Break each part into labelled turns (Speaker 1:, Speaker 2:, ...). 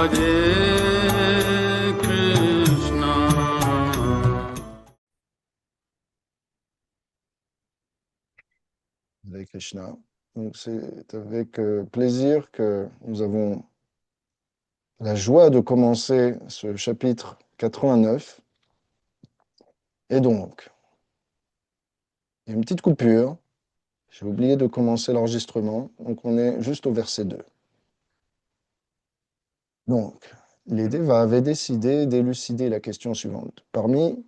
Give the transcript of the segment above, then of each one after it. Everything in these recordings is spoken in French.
Speaker 1: Hare Krishna.
Speaker 2: Hare Krishna. Donc c'est avec plaisir que nous avons la joie de commencer ce chapitre 89. Et donc, il y a une petite coupure. J'ai oublié de commencer l'enregistrement. Donc on est juste au verset 2. Donc, les Devas avaient décidé d'élucider la question suivante. Parmi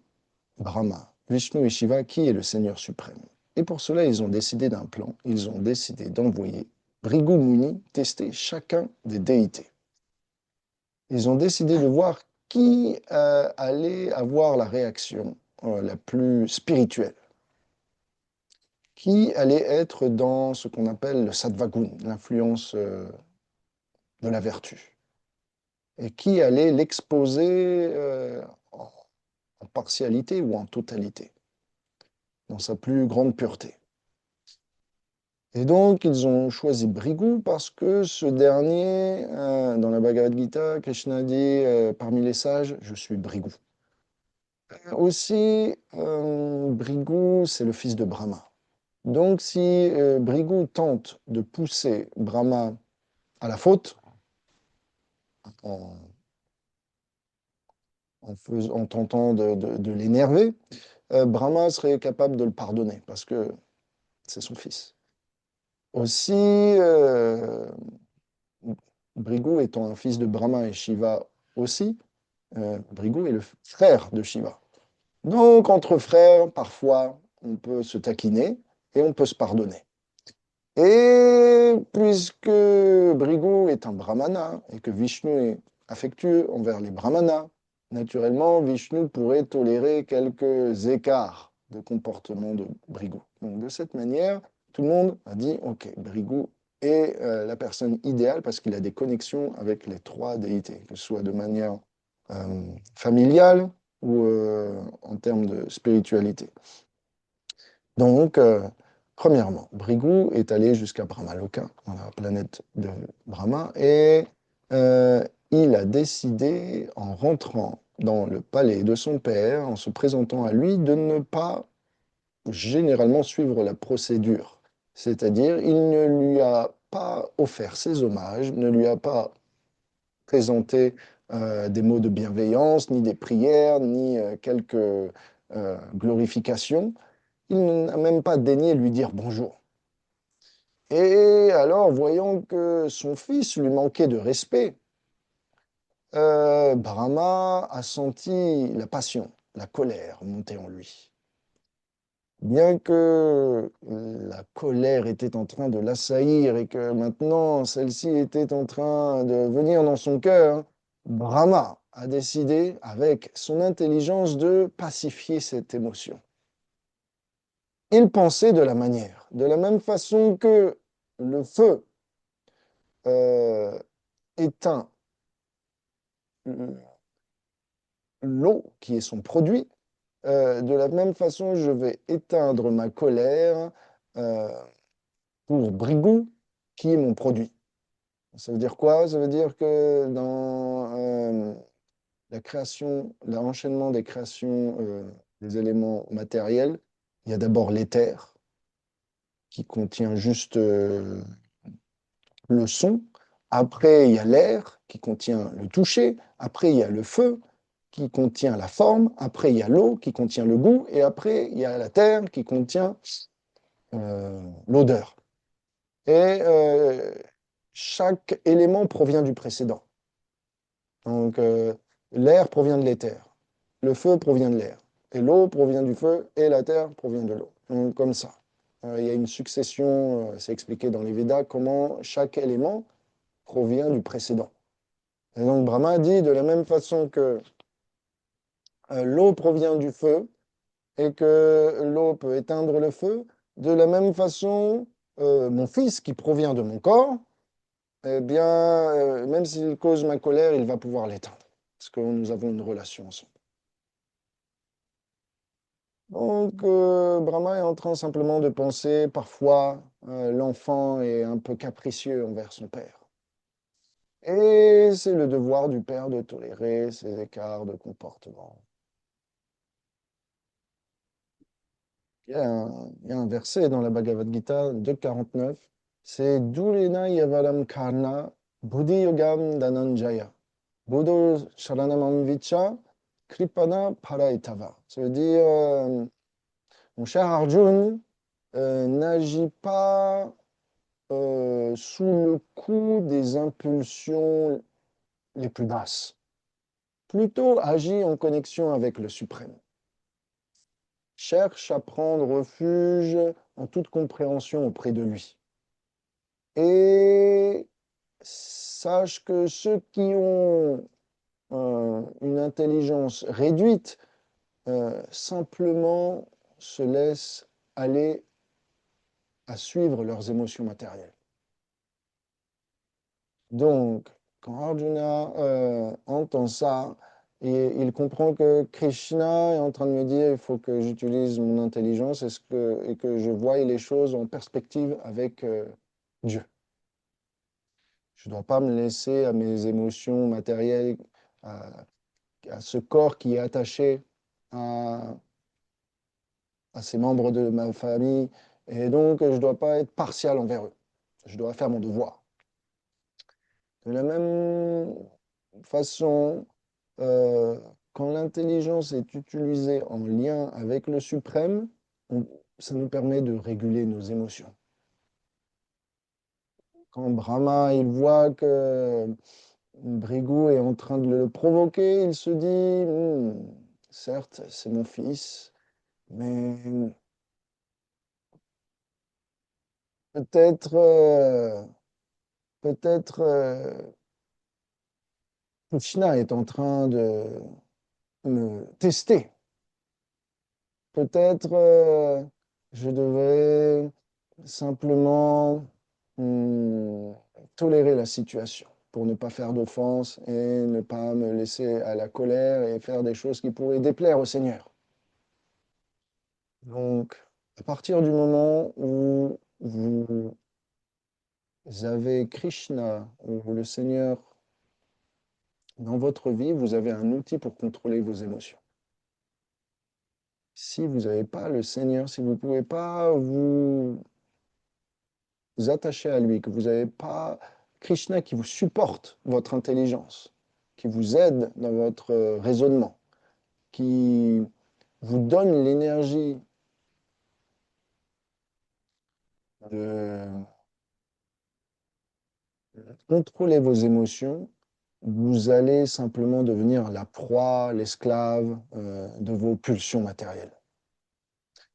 Speaker 2: Brahma, Vishnu et Shiva, qui est le Seigneur suprême? Et pour cela, ils ont décidé d'un plan. Ils ont décidé d'envoyer Bhrigu Muni tester chacun des déités. Ils ont décidé de voir qui allait avoir la réaction la plus spirituelle, qui allait être dans ce qu'on appelle le sattvagun, l'influence de la vertu, et qui allait l'exposer en partialité ou en totalité, dans sa plus grande pureté. Et donc, ils ont choisi Bhrigu parce que ce dernier, dans la Bhagavad Gita, Krishna dit parmi les sages, je suis Bhrigu. Aussi, Bhrigu, c'est le fils de Brahma. Donc, si Bhrigu tente de pousser Brahma à la faute, en, en tentant de l'énerver, Brahma serait capable de le pardonner parce que c'est son fils. Aussi, Bhrigu étant un fils de Brahma et Shiva aussi, Bhrigu est le frère de Shiva. Donc, entre frères, parfois, on peut se taquiner et on peut se pardonner. Et puisque Bhrigu est un brahmana et que Vishnu est affectueux envers les brahmanas, naturellement, Vishnu pourrait tolérer quelques écarts de comportement de Bhrigu. Donc, de cette manière, tout le monde a dit, OK, Bhrigu est la personne idéale parce qu'il a des connexions avec les trois déités, que ce soit de manière familiale ou en termes de spiritualité. Donc, premièrement, Bhrigu est allé jusqu'à Brahmaloka, dans la planète de Brahma, et il a décidé, en rentrant dans le palais de son père, en se présentant à lui, de ne pas généralement suivre la procédure. C'est-à-dire, il ne lui a pas offert ses hommages, ne lui a pas présenté des mots de bienveillance, ni des prières, ni quelques glorifications. Il n'a même pas daigné lui dire bonjour. Et alors, voyant que son fils lui manquait de respect, Brahma a senti la passion, la colère monter en lui. Bien que la colère était en train de l'assaillir et que maintenant celle-ci était en train de venir dans son cœur, Brahma a décidé, avec son intelligence, de pacifier cette émotion. Il pensait de la même façon que le feu éteint l'eau qui est son produit, de la même façon je vais éteindre ma colère euh, pour Bhrigu qui est mon produit. Ça veut dire quoi? Ça veut dire que dans la création, l'enchaînement des créations des éléments matériels, il y a d'abord l'éther qui contient juste le son. Après, il y a l'air qui contient le toucher. Après, il y a le feu qui contient la forme. Après, il y a l'eau qui contient le goût. Et après, il y a la terre qui contient l'odeur. Et chaque élément provient du précédent. Donc, l'air provient de l'éther. Le feu provient de l'air. Et l'eau provient du feu. Et la terre provient de l'eau. Donc, comme ça. Il y a une succession, c'est expliqué dans les Védas, comment chaque élément provient du précédent. Et donc Brahma dit de la même façon que l'eau provient du feu et que l'eau peut éteindre le feu, de la même façon, mon fils qui provient de mon corps, eh bien, même s'il cause ma colère, il va pouvoir l'éteindre, parce que nous avons une relation ensemble. Donc, Brahma est en train simplement de penser, parfois, l'enfant est un peu capricieux envers son père. Et c'est le devoir du père de tolérer ces écarts de comportement. Il y a un verset dans la Bhagavad Gita 2.49, c'est Dhulena Yavalam Karna Buddhi Yogam Dhananjaya. Buddho Sharanamam Vicha Kripana Paraitava. Ça veut dire, mon cher Arjun, n'agis pas sous le coup des impulsions les plus basses. Plutôt agis en connexion avec le suprême. Cherche à prendre refuge en toute compréhension auprès de lui. Et sache que ceux qui ont une intelligence réduite simplement se laissent aller à suivre leurs émotions matérielles. Donc, quand Arjuna entend ça, et il comprend que Krishna est en train de me dire il faut que j'utilise mon intelligence et que je voie les choses en perspective avec Dieu. Je ne dois pas me laisser à mes émotions matérielles, à, à ce corps qui est attaché à, à ces membres de ma famille. Et donc, je ne dois pas être partial envers eux. Je dois faire mon devoir. De la même façon, euh, quand l'intelligence est utilisée en lien avec le suprême, ça nous permet de réguler nos émotions. Quand Brahma il voit que Brigu est en train de le provoquer, il se dit, certes, c'est mon fils, mais peut-être peut-être Krishna est en train de me tester. Peut-être je devrais simplement hum, tolérer la situation pour ne pas faire d'offense et ne pas me laisser à la colère et faire des choses qui pourraient déplaire au Seigneur. Donc, à partir du moment où vous avez Krishna ou le Seigneur dans votre vie, vous avez un outil pour contrôler vos émotions. Si vous n'avez pas le Seigneur, si vous ne pouvez pas vous attacher à lui, que vous n'avez pas Krishna qui vous supporte votre intelligence, qui vous aide dans votre raisonnement, qui vous donne l'énergie de contrôler vos émotions, vous allez simplement devenir la proie, l'esclave de vos pulsions matérielles.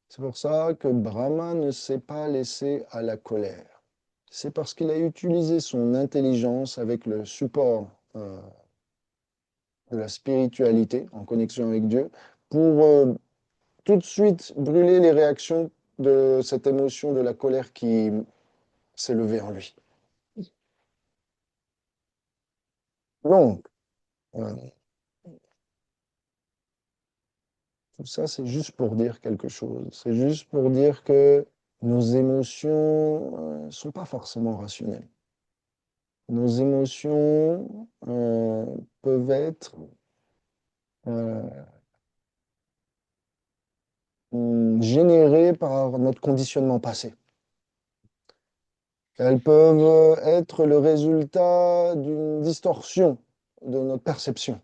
Speaker 2: C'est pour ça que Brahma ne s'est pas laissé à la colère. C'est parce qu'il a utilisé son intelligence avec le support de la spiritualité en connexion avec Dieu pour tout de suite brûler les réactions de cette émotion de la colère qui s'est levée en lui. Donc, euh, tout ça, c'est juste pour dire quelque chose. C'est juste pour dire que nos émotions ne sont pas forcément rationnelles. Nos émotions peuvent être euh, générées par notre conditionnement passé. Elles peuvent être le résultat d'une distorsion de notre perception.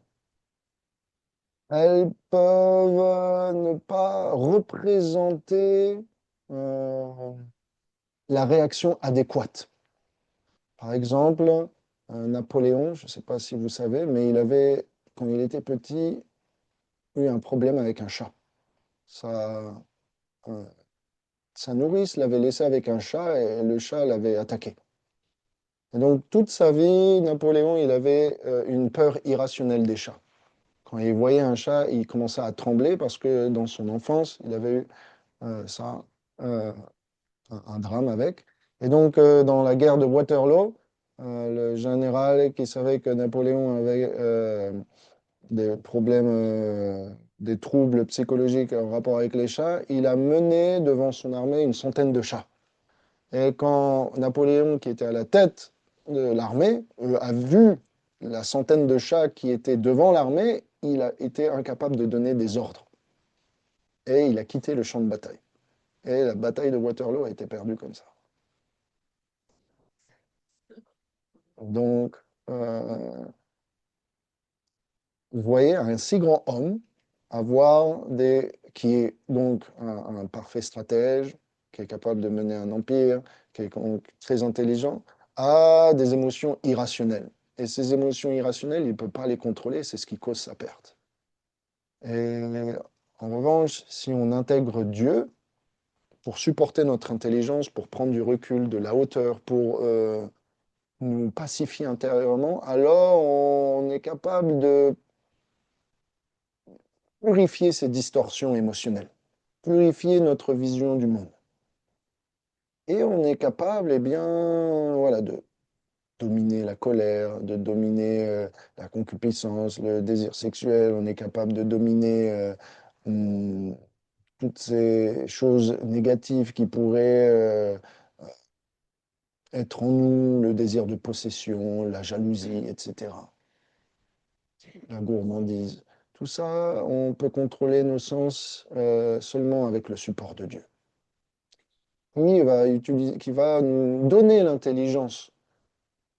Speaker 2: Elles peuvent ne pas représenter euh, la réaction adéquate. Par exemple, Napoléon, je ne sais pas si vous savez, mais il avait, quand il était petit, eu un problème avec un chat. Sa, euh, sa nourrice l'avait laissé avec un chat et le chat l'avait attaqué. Et donc, toute sa vie, Napoléon, il avait une peur irrationnelle des chats. Quand il voyait un chat, il commençait à trembler parce que dans son enfance, il avait eu ça, euh, un drame avec. Et donc, dans la guerre de Waterloo, le général qui savait que Napoléon avait des problèmes, des troubles psychologiques en rapport avec les chats, il a mené devant son armée une centaine de chats. Et quand Napoléon, qui était à la tête de l'armée a vu la centaine de chats qui étaient devant l'armée, il a été incapable de donner des ordres. Et il a quitté le champ de bataille. Et la bataille de Waterloo a été perdue comme ça. Donc, vous voyez un si grand homme qui est donc un parfait stratège, qui est capable de mener un empire, qui est donc très intelligent, a des émotions irrationnelles. Et ces émotions irrationnelles, il ne peut pas les contrôler, c'est ce qui cause sa perte. Et en revanche, si on intègre Dieu pour supporter notre intelligence, pour prendre du recul, de la hauteur, pour nous pacifier intérieurement, alors on est capable de purifier ces distorsions émotionnelles, purifier notre vision du monde. Et on est capable, eh bien, voilà, de dominer la colère, de dominer la concupiscence, le désir sexuel. On est capable de dominer hum, toutes ces choses négatives qui pourraient être en nous, le désir de possession, la jalousie, etc., la gourmandise. Tout ça, on peut contrôler nos sens seulement avec le support de Dieu. Oui, qui va nous donner l'intelligence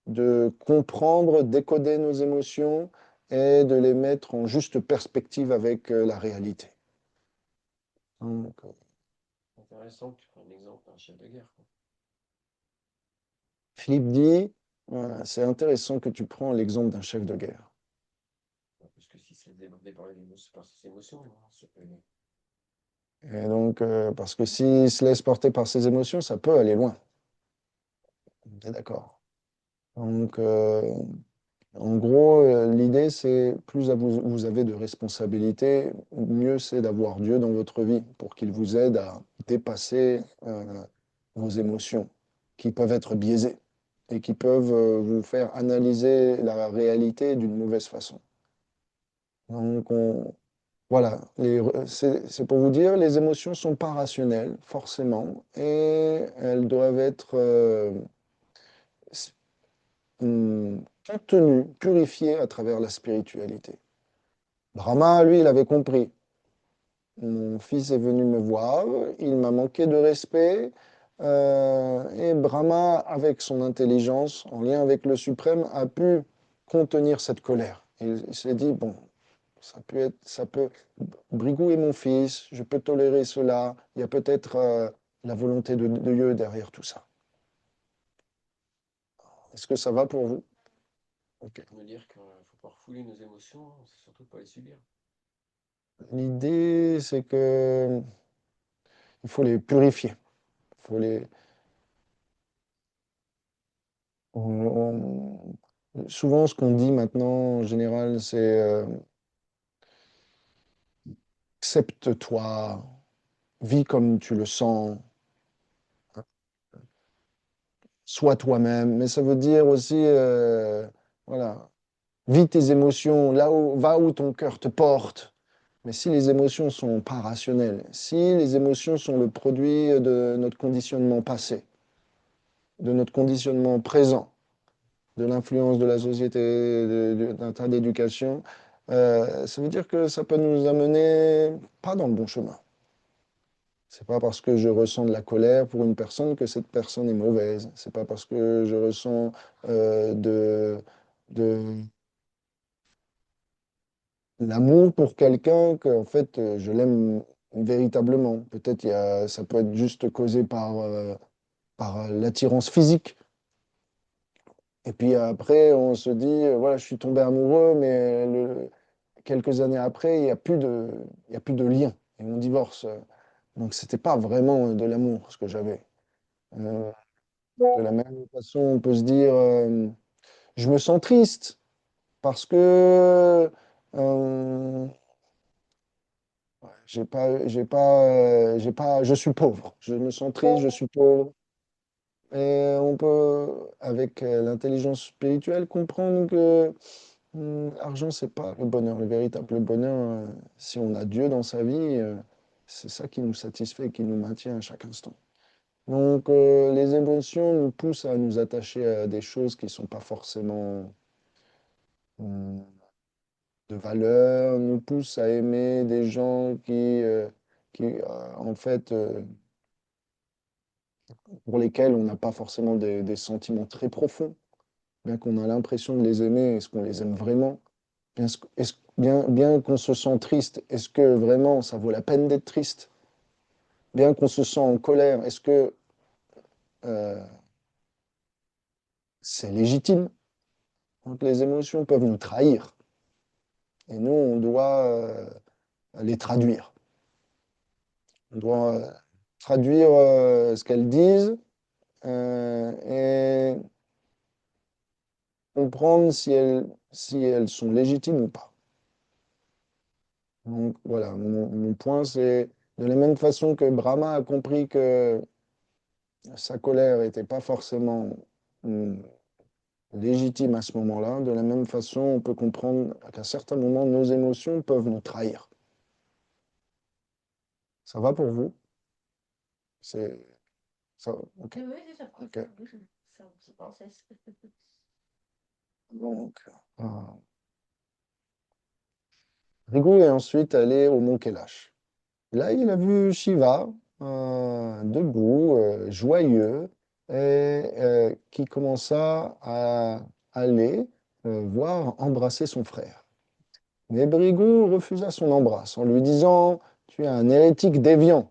Speaker 2: de comprendre, décoder nos émotions et de les mettre en juste perspective avec la réalité. Donc,
Speaker 1: Intéressant que tu prennes l'exemple d'un chef de guerre, quoi.
Speaker 2: Philippe dit, c'est intéressant que tu prends l'exemple d'un chef de guerre.
Speaker 1: Parce que si c'est débordé par ses émotions, hein, ça peut...
Speaker 2: Et donc, parce que s'il se laisse porter par ses émotions, ça peut aller loin. On est d'accord. Donc, en gros, l'idée, c'est plus vous avez de responsabilités, mieux c'est d'avoir Dieu dans votre vie pour qu'il vous aide à dépasser vos émotions qui peuvent être biaisées et qui peuvent vous faire analyser la réalité d'une mauvaise façon. Donc, voilà, c'est pour vous dire, les émotions ne sont pas rationnelles, forcément, et elles doivent être contenues, purifiées à travers la spiritualité. Brahma, lui, il avait compris. Mon fils est venu me voir, il m'a manqué de respect, et Brahma, avec son intelligence, en lien avec le suprême, a pu contenir cette colère. Il s'est dit, bon, ça peut, Brigou est mon fils, je peux tolérer cela, il y a peut-être la volonté de Dieu derrière tout ça. Est-ce que ça va pour vous? Ok.
Speaker 1: Me dire qu'il ne faut pas refouler nos émotions, c'est surtout pas les subir.
Speaker 2: L'idée, c'est que il faut les purifier. Il faut les, souvent, ce qu'on dit maintenant, en général, c'est accepte-toi, vis comme tu le sens, sois toi-même. Mais ça veut dire aussi, voilà, vis tes émotions va où ton cœur te porte. Mais si les émotions sont pas rationnelles, si les émotions sont le produit de notre conditionnement passé, de notre conditionnement présent, de l'influence de la société, d'un tas d'éducation, ça veut dire que ça peut nous amener pas dans le bon chemin. C'est pas parce que je ressens de la colère pour une personne que cette personne est mauvaise. C'est pas parce que je ressens de l'amour pour quelqu'un que en fait je l'aime véritablement. Peut-être ça peut être juste causé par l'attirance physique. Et puis après, on se dit, voilà, je suis tombé amoureux, mais quelques années après, il y a plus de lien. Et on divorce. Donc, c'était pas vraiment de l'amour, ce que j'avais. Euh, de la même façon, on peut se dire, je me sens triste parce que je suis pauvre. Je me sens triste, je suis pauvre. Et on peut, avec l'intelligence spirituelle, comprendre que l'argent, c'est pas le bonheur. Le véritable bonheur, si on a Dieu dans sa vie, c'est ça qui nous satisfait et qui nous maintient à chaque instant. Donc, les émotions nous poussent à nous attacher à des choses qui ne sont pas forcément hum, de valeur, nous poussent à aimer des gens en fait, pour lesquels on n'a pas forcément des sentiments très profonds, bien qu'on a l'impression de les aimer, est-ce qu'on les aime vraiment? Bien qu'on se sent triste, est-ce que vraiment ça vaut la peine d'être triste? Bien qu'on se sent en colère, est-ce que euh, c'est légitime? Donc les émotions peuvent nous trahir et nous, on doit les traduire. On doit traduire ce qu'elles disent et comprendre si elles sont légitimes ou pas. Donc voilà, mon point, c'est de la même façon que Brahma a compris que sa colère n'était pas forcément hum, légitime à ce moment-là, de la même façon, on peut comprendre qu'à certains moments, nos émotions peuvent nous trahir. Ça va pour vous? C'est ça, ok,
Speaker 3: Oui, oui, ça prend
Speaker 2: ok.
Speaker 3: ça. Oui, ça prend ça.
Speaker 2: Donc, Rigu est ensuite allé au mont Kailash. Là, il a vu Shiva debout, joyeux, qui commença à aller voir embrasser son frère. Mais Brigout refusa son embrasse en lui disant: Tu es un hérétique déviant,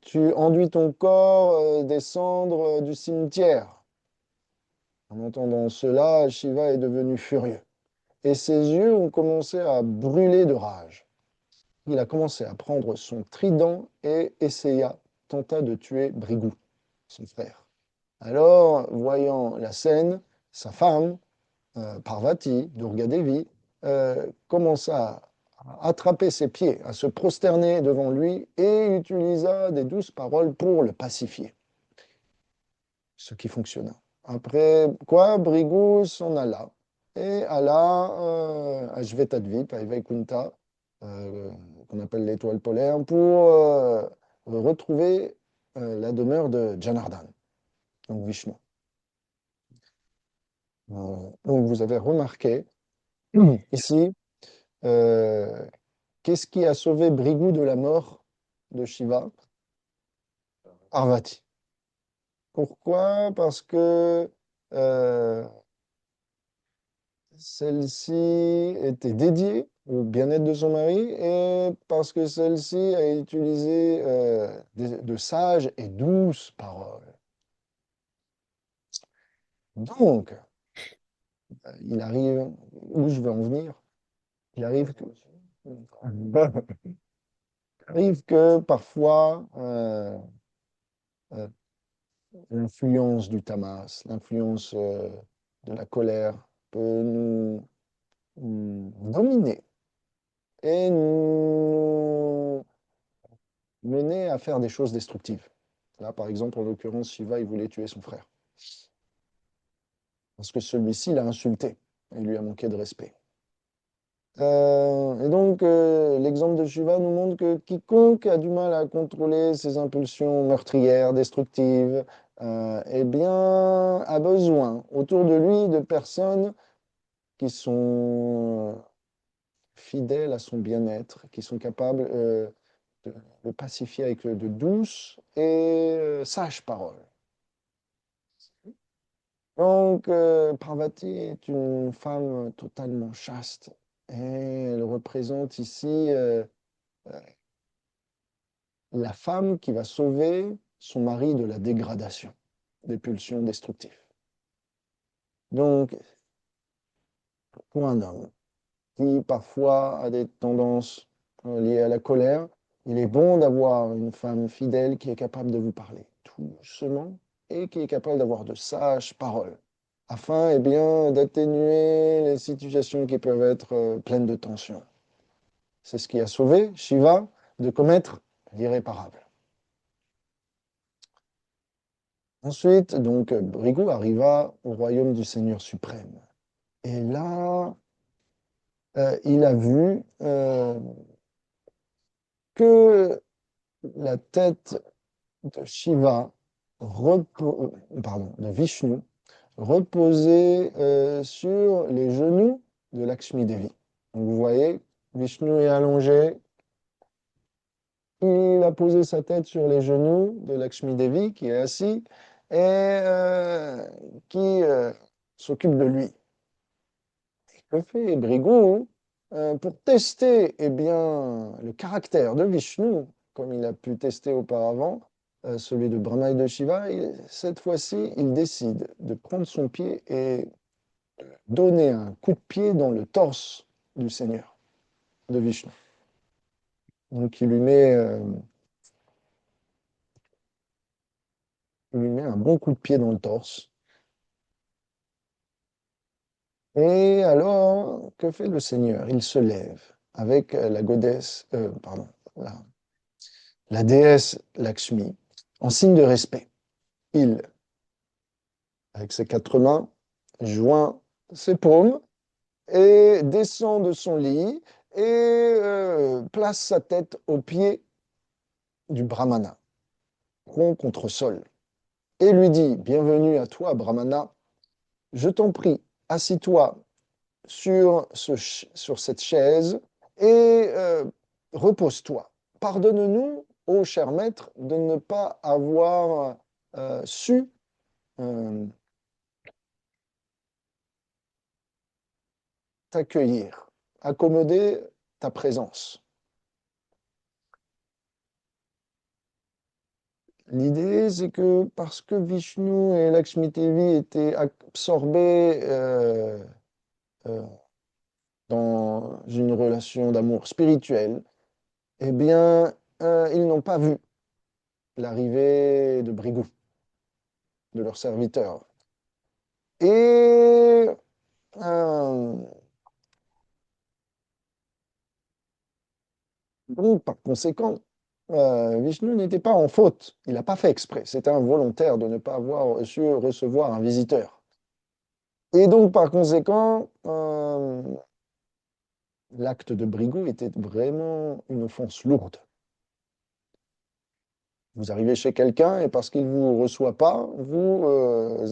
Speaker 2: tu enduis ton corps des cendres du cimetière. En entendant cela, Shiva est devenu furieux et ses yeux ont commencé à brûler de rage. Il a commencé à prendre son trident et tenta de tuer Brigout, son frère. Alors, voyant la scène, sa femme, Parvati, Durga Devi, commença à attraper ses pieds, à se prosterner devant lui et utilisa des douces paroles pour le pacifier, ce qui fonctionna. Après quoi, Brigout s'en alla et alla à Shvetadvip, à Vaikunta, euh, qu'on appelle l'étoile polaire, pour retrouver la demeure de Janardhan, donc Vishnu. Donc vous avez remarqué ici, euh, qu'est-ce qui a sauvé Brigout de la mort de Shiva? Parvati. Pourquoi? Parce que euh, celle-ci était dédiée au bien-être de son mari et parce que celle-ci a utilisé de sages et douces paroles. Donc, il arrive, où je veux en venir, il arrive que, arrive que parfois l'influence du tamas, l'influence de la colère peut nous dominer et nous mener à faire des choses destructives. Là, par exemple, en l'occurrence, Shiva, il voulait tuer son frère. Parce que celui-ci l'a insulté et lui a manqué de respect. Et donc, l'exemple de Shiva nous montre que quiconque a du mal à contrôler ses impulsions meurtrières, destructives, eh bien, a besoin autour de lui de personnes qui sont fidèles à son bien-être, qui sont capables de le pacifier avec de douces et sages paroles. Donc, Parvati est une femme totalement chaste et elle représente ici la femme qui va sauver son mari de la dégradation, des pulsions destructives. Donc, pour un homme qui parfois a des tendances liées à la colère, il est bon d'avoir une femme fidèle qui est capable de vous parler tout doucement et qui est capable d'avoir de sages paroles, afin eh bien, d'atténuer les situations qui peuvent être pleines de tension. C'est ce qui a sauvé Shiva de commettre l'irréparable. Ensuite, donc, Brigout arriva au royaume du Seigneur suprême. Et là, il a vu que la tête de Shiva de Vishnu reposait sur les genoux de Lakshmi Devi. Donc vous voyez, Vishnu est allongé, il a posé sa tête sur les genoux de Lakshmi Devi qui est assis et qui s'occupe de lui. Que fait Brigout pour tester eh bien, le caractère de Vishnu, comme il a pu tester auparavant celui de Brahma et de Shiva, cette fois-ci, il décide de prendre son pied et donner un coup de pied dans le torse du Seigneur, de Vishnu. Donc il lui met un bon coup de pied dans le torse. Et alors, que fait le Seigneur? Il se lève avec la la déesse Lakshmi, en signe de respect. Il, avec ses quatre mains, joint ses paumes et descend de son lit et place sa tête au pied du Brahmana, front contre sol, et lui dit, bienvenue à toi, Brahmana, je t'en prie, assis-toi sur cette chaise et repose-toi. Pardonne-nous, ô cher maître, de ne pas avoir su euh, t'accueillir, accommoder ta présence. L'idée, c'est que parce que Vishnu et Lakshmi Devi étaient absorbés euh, dans une relation d'amour spirituel, eh bien, ils n'ont pas vu l'arrivée de Brigout, de leur serviteur. Et euh, donc, par conséquent, Vishnu n'était pas en faute. Il n'a pas fait exprès. C'était involontaire de ne pas avoir su recevoir un visiteur. Et donc, par conséquent, l'acte de Brigout était vraiment une offense lourde. Vous arrivez chez quelqu'un et parce qu'il ne vous reçoit pas, vous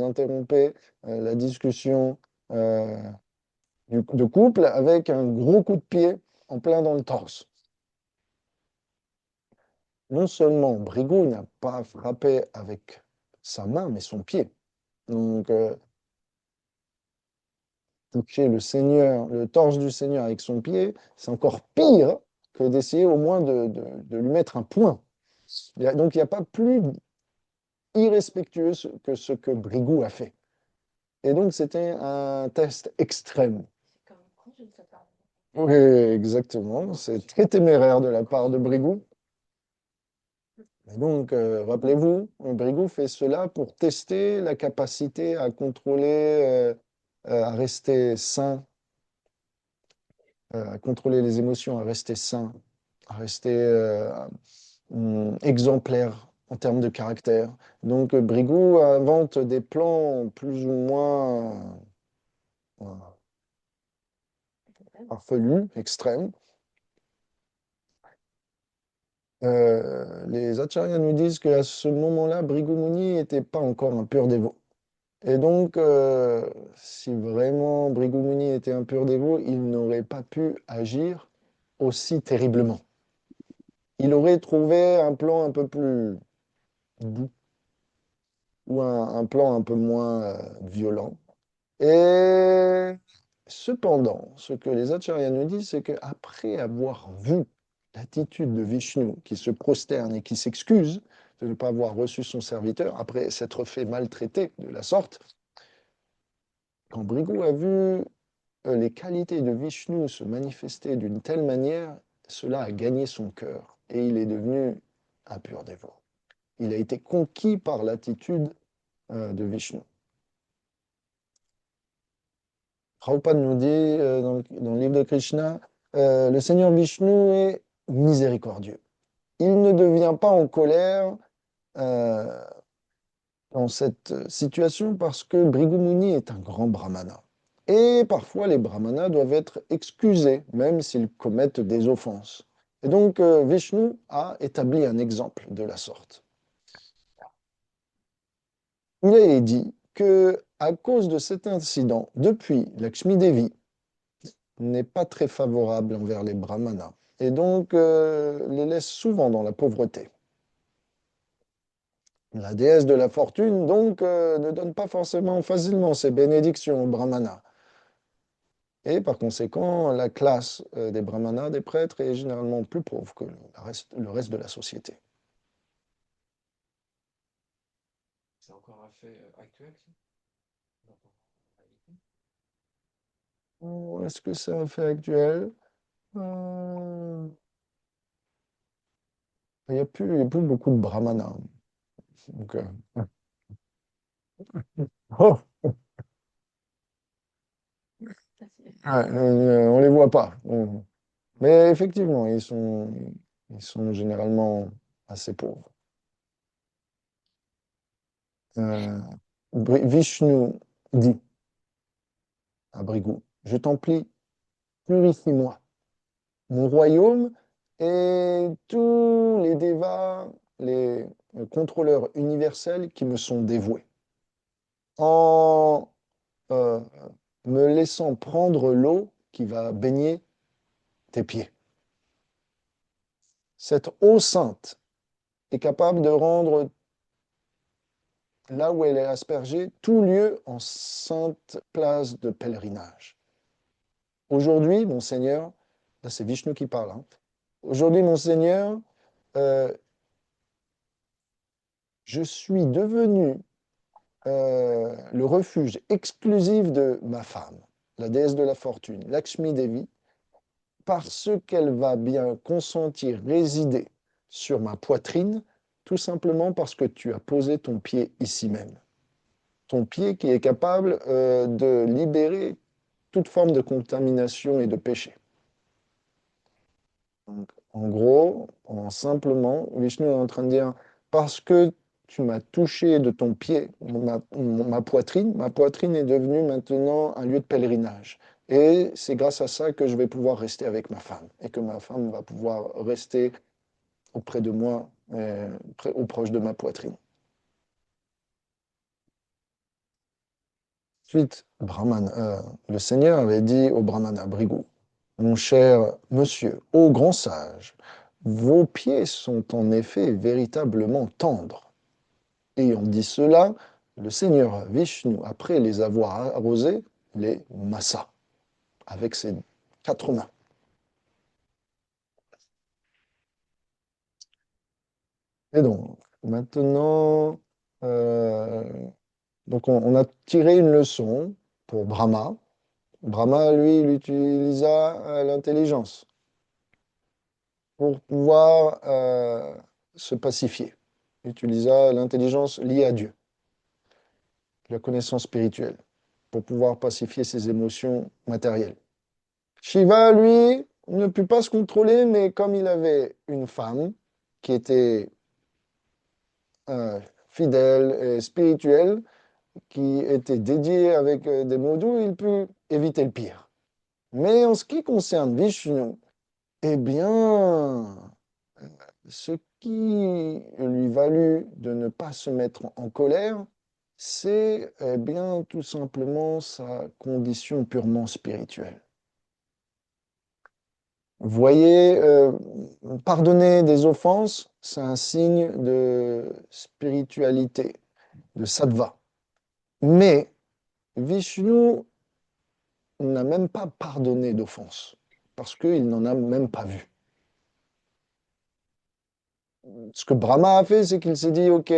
Speaker 2: interrompez la discussion de couple avec un gros coup de pied en plein dans le torse. Non seulement Brigout n'a pas frappé avec sa main, mais son pied. Donc, toucher le Seigneur, le torse du Seigneur avec son pied, c'est encore pire que d'essayer au moins de lui mettre un point. Donc, il n'y a pas plus irrespectueux que ce que Brigout a fait. Et donc, c'était un test extrême.
Speaker 3: C'est comme con, je ne sais pas.
Speaker 2: Oui, exactement. C'est très téméraire de la part de Brigout. Et donc, rappelez-vous, Brigout fait cela pour tester la capacité à contrôler, à rester sain, à contrôler les émotions, à rester sain, à rester exemplaire en termes de caractère. Donc, Brigout invente des plans plus ou moins farfelus, extrêmes. Les Acharyas nous disent qu'à ce moment-là, Brigout Muni n'était pas encore un pur dévot. Et donc, si vraiment Brigout Muni était un pur dévot, il n'aurait pas pu agir aussi terriblement. Il aurait trouvé un plan un peu plus doux ou un plan un peu moins violent. Et cependant, ce que les Acharyas nous disent, c'est qu'après avoir vu l'attitude de Vishnu qui se prosterne et qui s'excuse de ne pas avoir reçu son serviteur, après s'être fait maltraiter de la sorte, quand Brigout a vu les qualités de Vishnu se manifester d'une telle manière, cela a gagné son cœur et il est devenu un pur dévot. Il a été conquis par l'attitude de Vishnu. Prabhupada nous dit dans le livre de Krishna, le Seigneur Vishnu est miséricordieux. Il ne devient pas en colère euh, dans cette situation parce que Bhrigu Muni est un grand brahmana. Et parfois, les brahmanas doivent être excusés, même s'ils commettent des offenses. Et donc, Vishnu a établi un exemple de la sorte. il est dit que à cause de cet incident, depuis, Lakshmi Devi n'est pas très favorable envers les brahmanas et donc les laisse souvent dans la pauvreté. La déesse de la fortune, donc, ne donne pas forcément facilement ses bénédictions aux brahmanas. Et par conséquent, la classe des brahmanas, des prêtres, est généralement plus pauvre que le reste de la société.
Speaker 1: C'est encore un fait actuel, ça? Dans ton réalité?
Speaker 2: Est-ce que c'est un fait actuel? Euh, il y a plus beaucoup de brahmanas. Donc, oh,
Speaker 3: Ça, c'est-
Speaker 2: ouais, on les voit pas. Mais effectivement, ils sont généralement assez pauvres. Euh, Vishnu dit à Brigout, je t'en prie, purifie-moi, mon royaume et tous les devas, les contrôleurs universels qui me sont dévoués, en euh, me laissant prendre l'eau qui va baigner tes pieds. Cette eau sainte est capable de rendre là où elle est aspergée tout lieu en sainte place de pèlerinage. Aujourd'hui, mon Seigneur, là c'est Vishnu qui parle, hein. Aujourd'hui, mon Seigneur, euh, je suis devenu le refuge exclusif de ma femme, la déesse de la fortune, Lakshmi Devi, parce qu'elle va bien consentir résider sur ma poitrine, tout simplement parce que tu as posé ton pied ici même. Ton pied qui est capable de libérer toute forme de contamination et de péché. Donc, en gros, simplement, Vishnu est en train de dire, parce que tu m'as touché de ton pied ma poitrine est devenue maintenant un lieu de pèlerinage. Et c'est grâce à ça que je vais pouvoir rester avec ma femme et que ma femme va pouvoir rester auprès de moi, au proche de ma poitrine. Ensuite, le Seigneur avait dit au Brahmana Brigu, mon cher monsieur, ô grand sage, vos pieds sont en effet véritablement tendres. Ayant dit cela, le Seigneur Vishnu, après les avoir arrosés, les massa avec ses 4 mains. Et donc, maintenant, euh, on a tiré une leçon pour Brahma. Brahma, lui, il utilisa l'intelligence pour pouvoir se pacifier. Il utilisa l'intelligence liée à Dieu, la connaissance spirituelle, pour pouvoir pacifier ses émotions matérielles. Shiva, lui, ne put pas se contrôler, mais comme il avait une femme qui était fidèle et spirituelle, qui était dédiée avec des mots doux, il put éviter le pire. Mais en ce qui concerne Vishnu, eh bien, ce qui lui valut de ne pas se mettre en colère, c'est eh bien tout simplement sa condition purement spirituelle. Vous voyez, pardonner des offenses, c'est un signe de spiritualité, de sattva. Mais Vishnu n'a même pas pardonné d'offenses, parce qu'il n'en a même pas vu. Ce que Brahma a fait, c'est qu'il s'est dit, OK,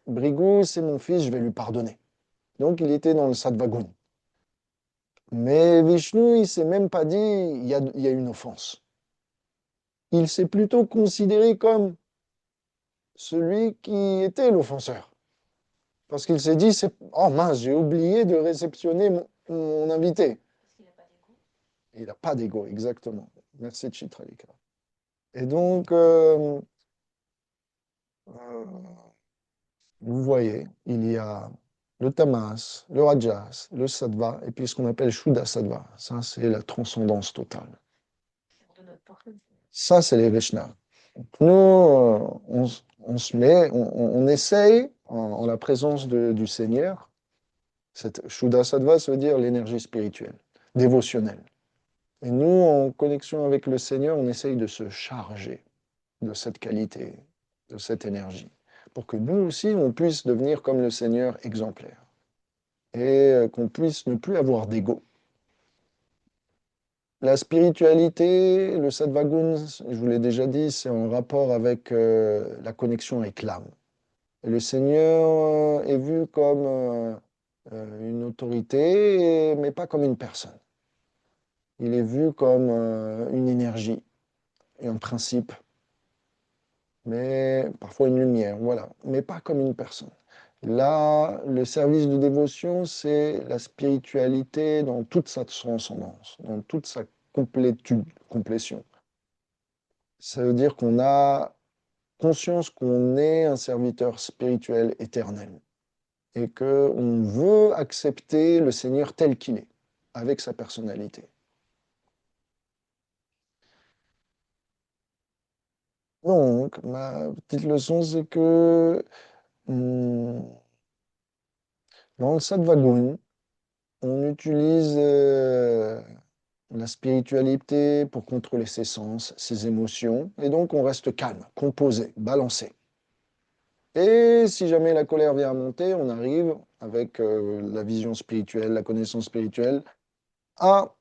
Speaker 2: Brigu, c'est mon fils, je vais lui pardonner. Donc il était dans le sattva-gun. Mais Vishnu, il s'est même pas dit, il y a une offense. Il s'est plutôt considéré comme celui qui était l'offenseur. Parce qu'il s'est dit, oh mince, j'ai oublié de réceptionner mon invité.
Speaker 3: Parce qu'il n'a pas d'égo.
Speaker 2: Il n'a pas d'ego, exactement. Merci Chitralika. Et donc, vous voyez, il y a le tamas, le rajas, le sattva, et puis ce qu'on appelle Shuddha sattva. Ça, c'est la transcendance totale.
Speaker 3: De notre portée.
Speaker 2: Ça, c'est les Vaishnavas. Nous, on se met, on essaye, en la présence du Seigneur. Cette Shuddha Sattva, ça veut dire l'énergie spirituelle, dévotionnelle. Et nous, en connexion avec le Seigneur, on essaye de se charger de cette qualité, de cette énergie, pour que nous aussi, on puisse devenir comme le Seigneur exemplaire et qu'on puisse ne plus avoir d'ego. La spiritualité, le sattva-gun, je vous l'ai déjà dit, c'est en rapport avec la connexion avec l'âme. Et le Seigneur est vu comme une autorité, mais pas comme une personne. Il est vu comme une énergie et un principe, mais parfois une lumière, voilà, mais pas comme une personne. Là, le service de dévotion, c'est la spiritualité dans toute sa transcendance, dans toute sa complétude, complétion. Ça veut dire qu'on a conscience qu'on est un serviteur spirituel éternel et qu'on veut accepter le Seigneur tel qu'il est, avec sa personnalité. Donc, ma petite leçon, c'est que dans le Sattva-gun, on utilise la spiritualité pour contrôler ses sens, ses émotions, et donc on reste calme, composé, balancé. Et si jamais la colère vient à monter, on arrive, avec la vision spirituelle, la connaissance spirituelle, à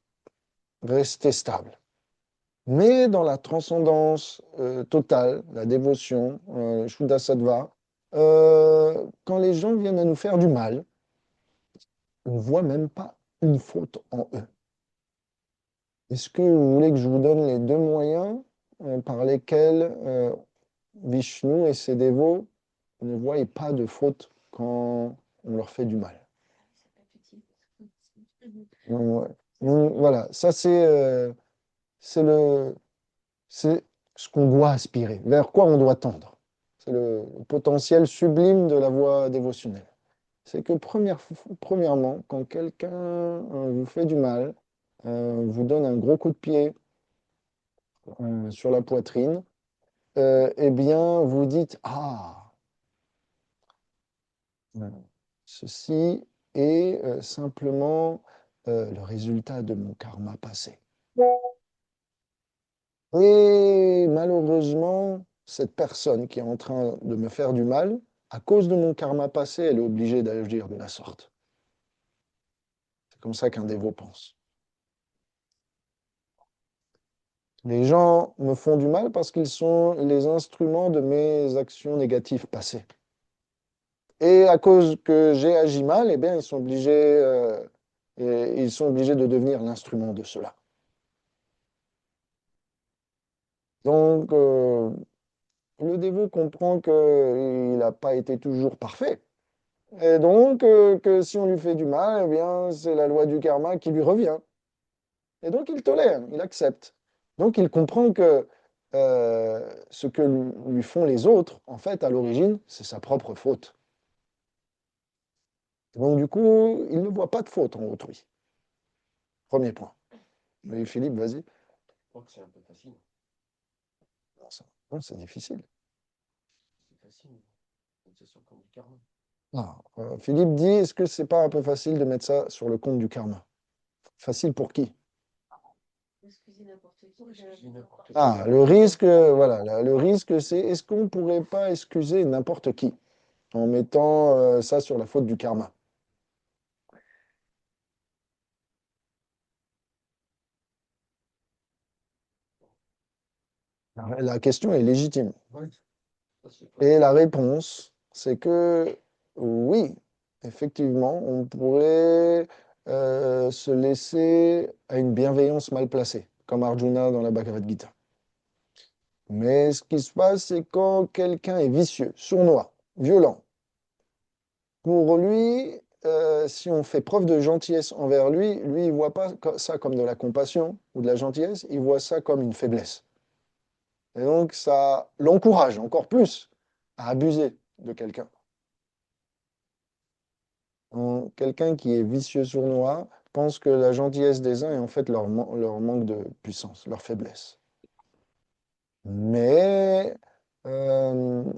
Speaker 2: rester stable. Mais dans la transcendance totale, la dévotion, Shuddha Sattva, quand les gens viennent à nous faire du mal, on ne voit même pas une faute en eux. Est-ce que vous voulez que je vous donne les deux moyens par lesquels Vishnu et ses dévots ne voient pas de faute quand on leur fait du mal?
Speaker 3: Ça peut être utile.
Speaker 2: Ouais. Voilà, ça c'est c'est ce qu'on doit aspirer, vers quoi on doit tendre. C'est le potentiel sublime de la voie dévotionnelle. C'est que premièrement, quand quelqu'un vous fait du mal, vous donne un gros coup de pied sur la poitrine, eh bien, vous dites, ah, ceci est simplement le résultat de mon karma passé. Et malheureusement, cette personne qui est en train de me faire du mal, à cause de mon karma passé, elle est obligée d'agir de la sorte. C'est comme ça qu'un dévot pense. Les gens me font du mal parce qu'ils sont les instruments de mes actions négatives passées. Et à cause que j'ai agi mal, eh bien, ils sont obligés de devenir l'instrument de cela. Donc, le dévot comprend qu'il n'a pas été toujours parfait. Et donc, que si on lui fait du mal, eh bien, c'est la loi du karma qui lui revient. Et donc, il tolère, il accepte. Donc, il comprend que ce que lui font les autres, en fait, à l'origine, c'est sa propre faute. Donc, du coup, il ne voit pas de faute en autrui. Premier point. Mais Philippe, vas-y.
Speaker 1: Je crois que c'est un peu facile.
Speaker 2: Non, non, c'est difficile.
Speaker 1: C'est facile. C'est sûr qu'on dit karma.
Speaker 2: Non. Philippe dit, est-ce que c'est pas un peu facile de mettre ça sur le compte du karma? Facile pour qui?
Speaker 3: Excusez n'importe qui.
Speaker 1: Excusez n'importe qui.
Speaker 2: Ah, le risque, voilà, le risque, c'est est-ce qu'on ne pourrait pas excuser n'importe qui en mettant ça sur la faute du karma? La question est légitime.
Speaker 1: Ouais. Ça, c'est pas-
Speaker 2: Et la réponse, c'est que oui, effectivement, on pourrait se laisser à une bienveillance mal placée, comme Arjuna dans la Bhagavad Gita. Mais ce qui se passe, c'est quand quelqu'un est vicieux, sournois, violent, pour lui, si on fait preuve de gentillesse envers lui, lui, il ne voit pas ça comme de la compassion ou de la gentillesse, il voit ça comme une faiblesse. Et donc, ça l'encourage encore plus à abuser de quelqu'un. Quelqu'un qui est vicieux sournois pense que la gentillesse des uns est en fait leur manque de puissance, leur faiblesse. Mais le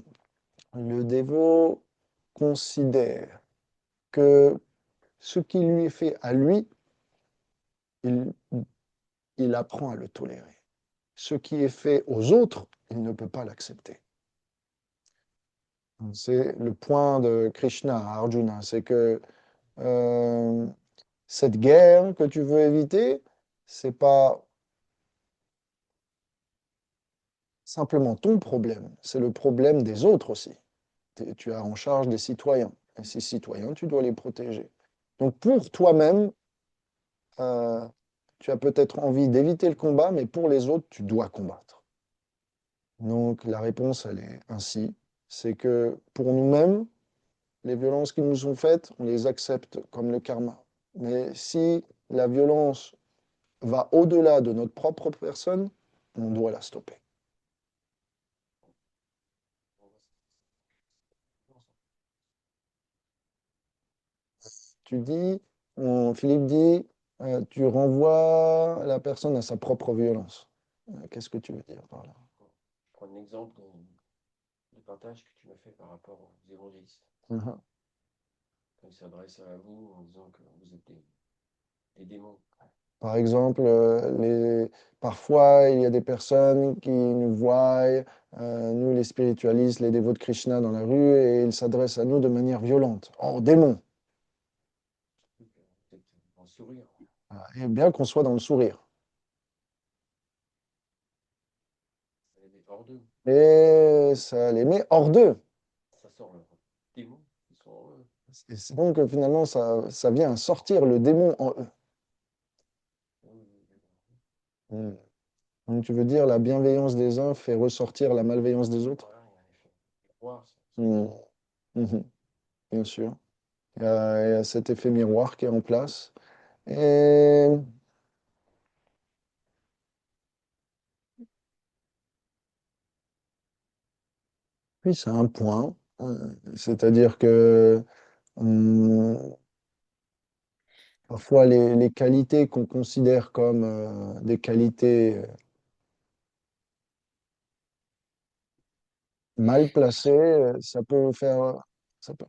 Speaker 2: dévot considère que ce qui lui est fait à lui, il, il apprend à le tolérer. Ce qui est fait aux autres, il ne peut pas l'accepter. C'est le point de Krishna à Arjuna, c'est que euh, cette guerre que tu veux éviter, c'est pas simplement ton problème, c'est le problème des autres aussi. Tu as en charge des citoyens, et ces citoyens, tu dois les protéger. Donc pour toi-même, euh, tu as peut-être envie d'éviter le combat, mais pour les autres, tu dois combattre. Donc la réponse, elle est ainsi, c'est que pour nous-mêmes, les violences qui nous sont faites, on les accepte comme le karma. Mais si la violence va au-delà de notre propre personne, on doit la stopper. Tu dis, Philippe dit, tu renvoies la personne à sa propre violence. Qu'est-ce que tu veux dire par là?
Speaker 1: Je prends un exemple du partage que tu m'as fait par rapport aux évangélistes.
Speaker 2: Mhm.
Speaker 1: Quand ils s'adressent à vous en disant que vous êtes des démons.
Speaker 2: Par exemple, parfois, il y a des personnes qui nous voient, nous les spiritualistes, les dévots de Krishna dans la rue, et ils s'adressent à nous de manière violente. Oh, démon!
Speaker 1: Vous êtes en sourire.
Speaker 2: Ah, et bien qu'on soit dans le sourire.
Speaker 1: Ça les met hors d'eux.
Speaker 2: Et ça les met hors d'eux.
Speaker 1: Ça sort leur démon. Ils sont en eux.
Speaker 2: Et c'est donc finalement, ça vient sortir le démon en eux. Hmm. Donc tu veux dire la bienveillance des uns fait ressortir la malveillance des autres?
Speaker 1: Voilà, il y a un effet miroir.
Speaker 2: Hmm. Mhm. Bien sûr. Il y a cet effet miroir qui est en place. Et puis c'est un point. C'est-à-dire que parfois les qualités qu'on considère comme des qualités mal placées, ça peut faire. Ça peut-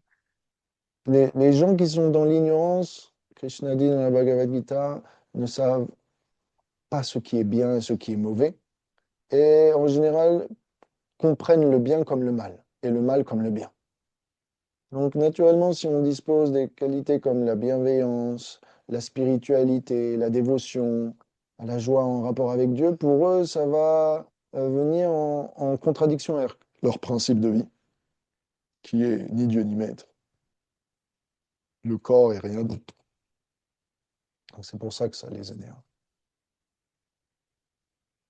Speaker 2: les gens qui sont dans l'ignorance, Krishna dit dans la Bhagavad Gita, ne savent pas ce qui est bien et ce qui est mauvais. Et en général, comprennent le bien comme le mal et le mal comme le bien. Donc naturellement, si on dispose des qualités comme la bienveillance, la spiritualité, la dévotion, la joie en rapport avec Dieu, pour eux, ça va venir en contradiction avec leur principe de vie, qui est ni Dieu ni maître, le corps et rien d'autre. Donc c'est pour ça que ça les énerve.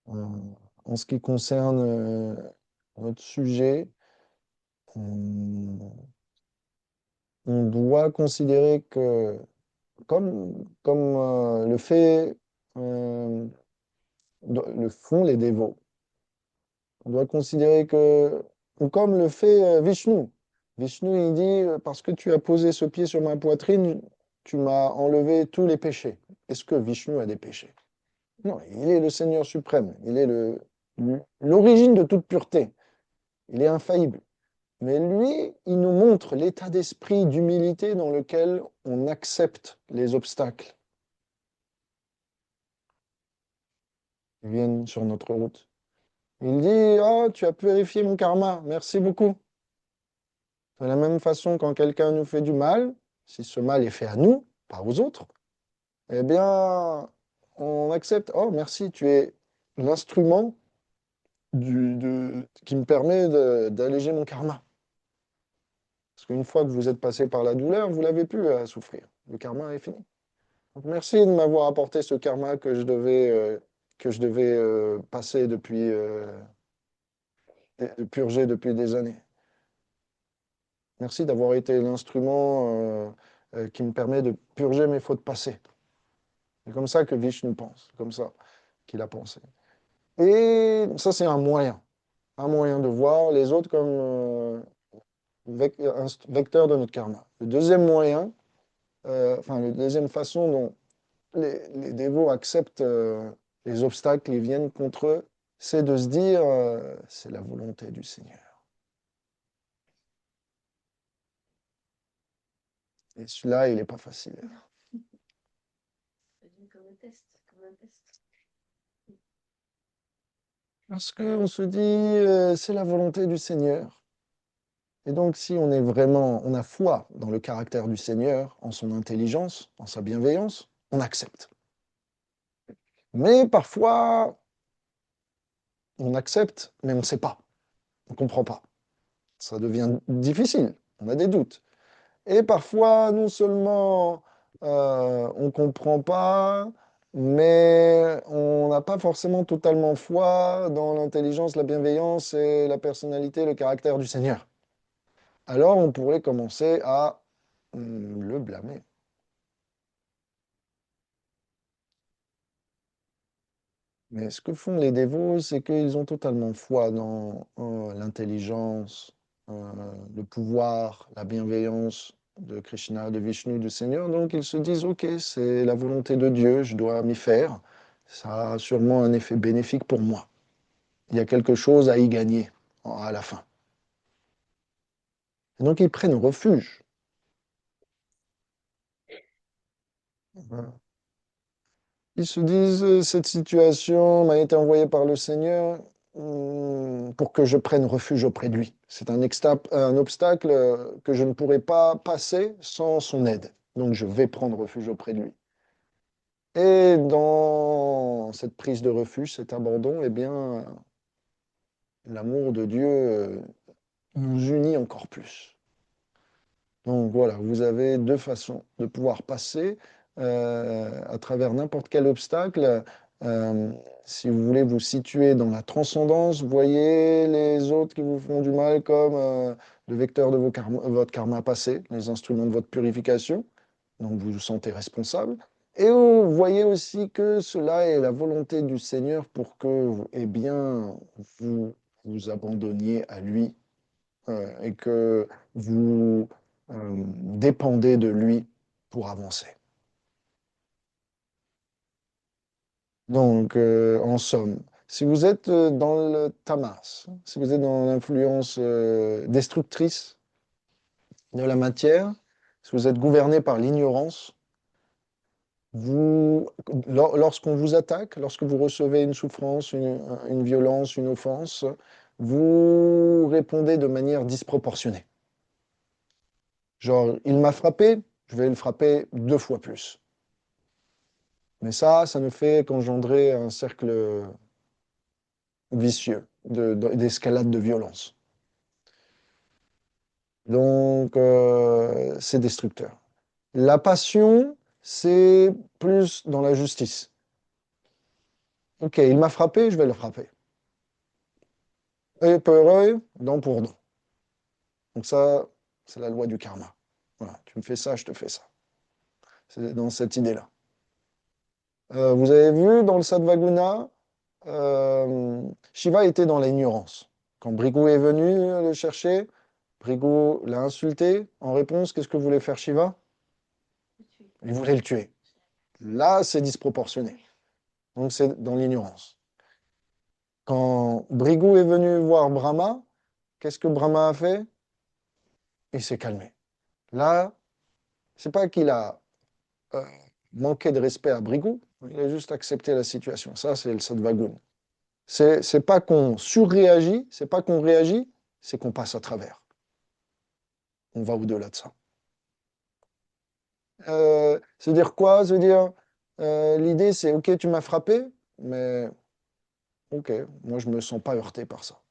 Speaker 2: Euh, En ce qui concerne notre sujet, on, on doit considérer que comme le fait, euh, le font les dévots. On doit considérer que, ou comme le fait Vishnu. Vishnu, il dit, parce que tu as posé ce pied sur ma poitrine, tu m'as enlevé tous les péchés. Est-ce que Vishnu a des péchés? Non, il est le Seigneur suprême. Il est l'origine de toute pureté. Il est infaillible. Mais lui, il nous montre l'état d'esprit d'humilité dans lequel on accepte les obstacles qui viennent sur notre route. Il dit, oh, tu as purifié mon karma, merci beaucoup. De la même façon, quand quelqu'un nous fait du mal, si ce mal est fait à nous, pas aux autres, eh bien, on accepte, oh, merci, tu es l'instrument qui me permet d'alléger mon karma. Parce qu'une fois que vous êtes passé par la douleur, vous l'avez plus à souffrir. Le karma est fini. Donc, merci de m'avoir apporté ce karma que je devais passer depuis, purger depuis des années. Merci d'avoir été l'instrument qui me permet de purger mes fautes passées. C'est comme ça que Vishnu pense, c'est comme ça qu'il a pensé. Et ça, c'est un moyen de voir les autres comme un vecteur de notre karma. Le deuxième moyen, enfin, la deuxième façon dont les dévots acceptent les obstacles qui viennent contre eux, c'est de se dire, c'est la volonté du Seigneur. Et celui-là, il n'est pas facile.
Speaker 3: Ça devient comme un test, comme un test.
Speaker 2: Parce qu'on se dit, c'est la volonté du Seigneur. Et donc, si on est vraiment, on a foi dans le caractère du Seigneur, en son intelligence, en sa bienveillance, on accepte. Mais parfois, on accepte, mais on ne sait pas, on ne comprend pas. Ça devient difficile, on a des doutes. Et parfois, non seulement on ne comprend pas, mais on n'a pas forcément totalement foi dans l'intelligence, la bienveillance et la personnalité, le caractère du Seigneur. Alors on pourrait commencer à le blâmer. Mais ce que font les dévots, c'est qu'ils ont totalement foi dans l'intelligence, le pouvoir, la bienveillance de Krishna, de Vishnu, du Seigneur. Donc ils se disent, OK, c'est la volonté de Dieu, je dois m'y faire. Ça a sûrement un effet bénéfique pour moi. Il y a quelque chose à y gagner à la fin. Et donc ils prennent refuge. Voilà. Ils se disent, cette situation m'a été envoyée par le Seigneur pour que je prenne refuge auprès de lui. C'est un obstacle que je ne pourrai pas passer sans son aide. Donc je vais prendre refuge auprès de lui. Et dans cette prise de refuge, cet abandon, eh bien, l'amour de Dieu nous unit encore plus. Donc voilà, vous avez deux façons de pouvoir passer à travers n'importe quel obstacle. Euh, si vous voulez vous situer dans la transcendance, voyez les autres qui vous font du mal comme le vecteur de votre karma passé, les instruments de votre purification. Donc vous vous sentez responsable. Et vous voyez aussi que cela est la volonté du Seigneur pour que, eh bien, vous vous abandonniez à lui et que vous dépendez de lui pour avancer. Donc, en somme, si vous êtes dans le tamas, si vous êtes dans l'influence destructrice de la matière, si vous êtes gouverné par l'ignorance, lorsqu'on vous attaque, lorsque vous recevez une souffrance, une violence, une offense, vous répondez de manière disproportionnée. Genre, il m'a frappé, je vais le frapper 2 fois plus. Mais ça ne fait qu'engendrer un cercle vicieux d'escalade de violence. Donc, c'est destructeur. La passion, c'est plus dans la justice. Ok, il m'a frappé, je vais le frapper. Œil pour œil, dent pour dent. Donc ça, c'est la loi du karma. Voilà, tu me fais ça, je te fais ça. C'est dans cette idée-là. Vous avez vu dans le Sattva-guna, Shiva était dans l'ignorance. Quand Brigu est venu le chercher, Brigu l'a insulté. En réponse, qu'est-ce que voulait faire Shiva?
Speaker 3: Le tuer.
Speaker 2: Il voulait le tuer. Là, c'est disproportionné. Donc, c'est dans l'ignorance. Quand Brigu est venu voir Brahma, qu'est-ce que Brahma a fait? Il s'est calmé. Là, c'est pas qu'il a euh, manqué de respect à Brigu, il a juste accepté la situation. Ça, c'est le Sattva-guna. C'est pas qu'on surréagit, c'est pas qu'on réagit, c'est qu'on passe à travers. On va au-delà de ça. Se dire quoi? Se dire, l'idée c'est, ok, tu m'as frappé, mais ok, moi je me sens pas heurté par ça.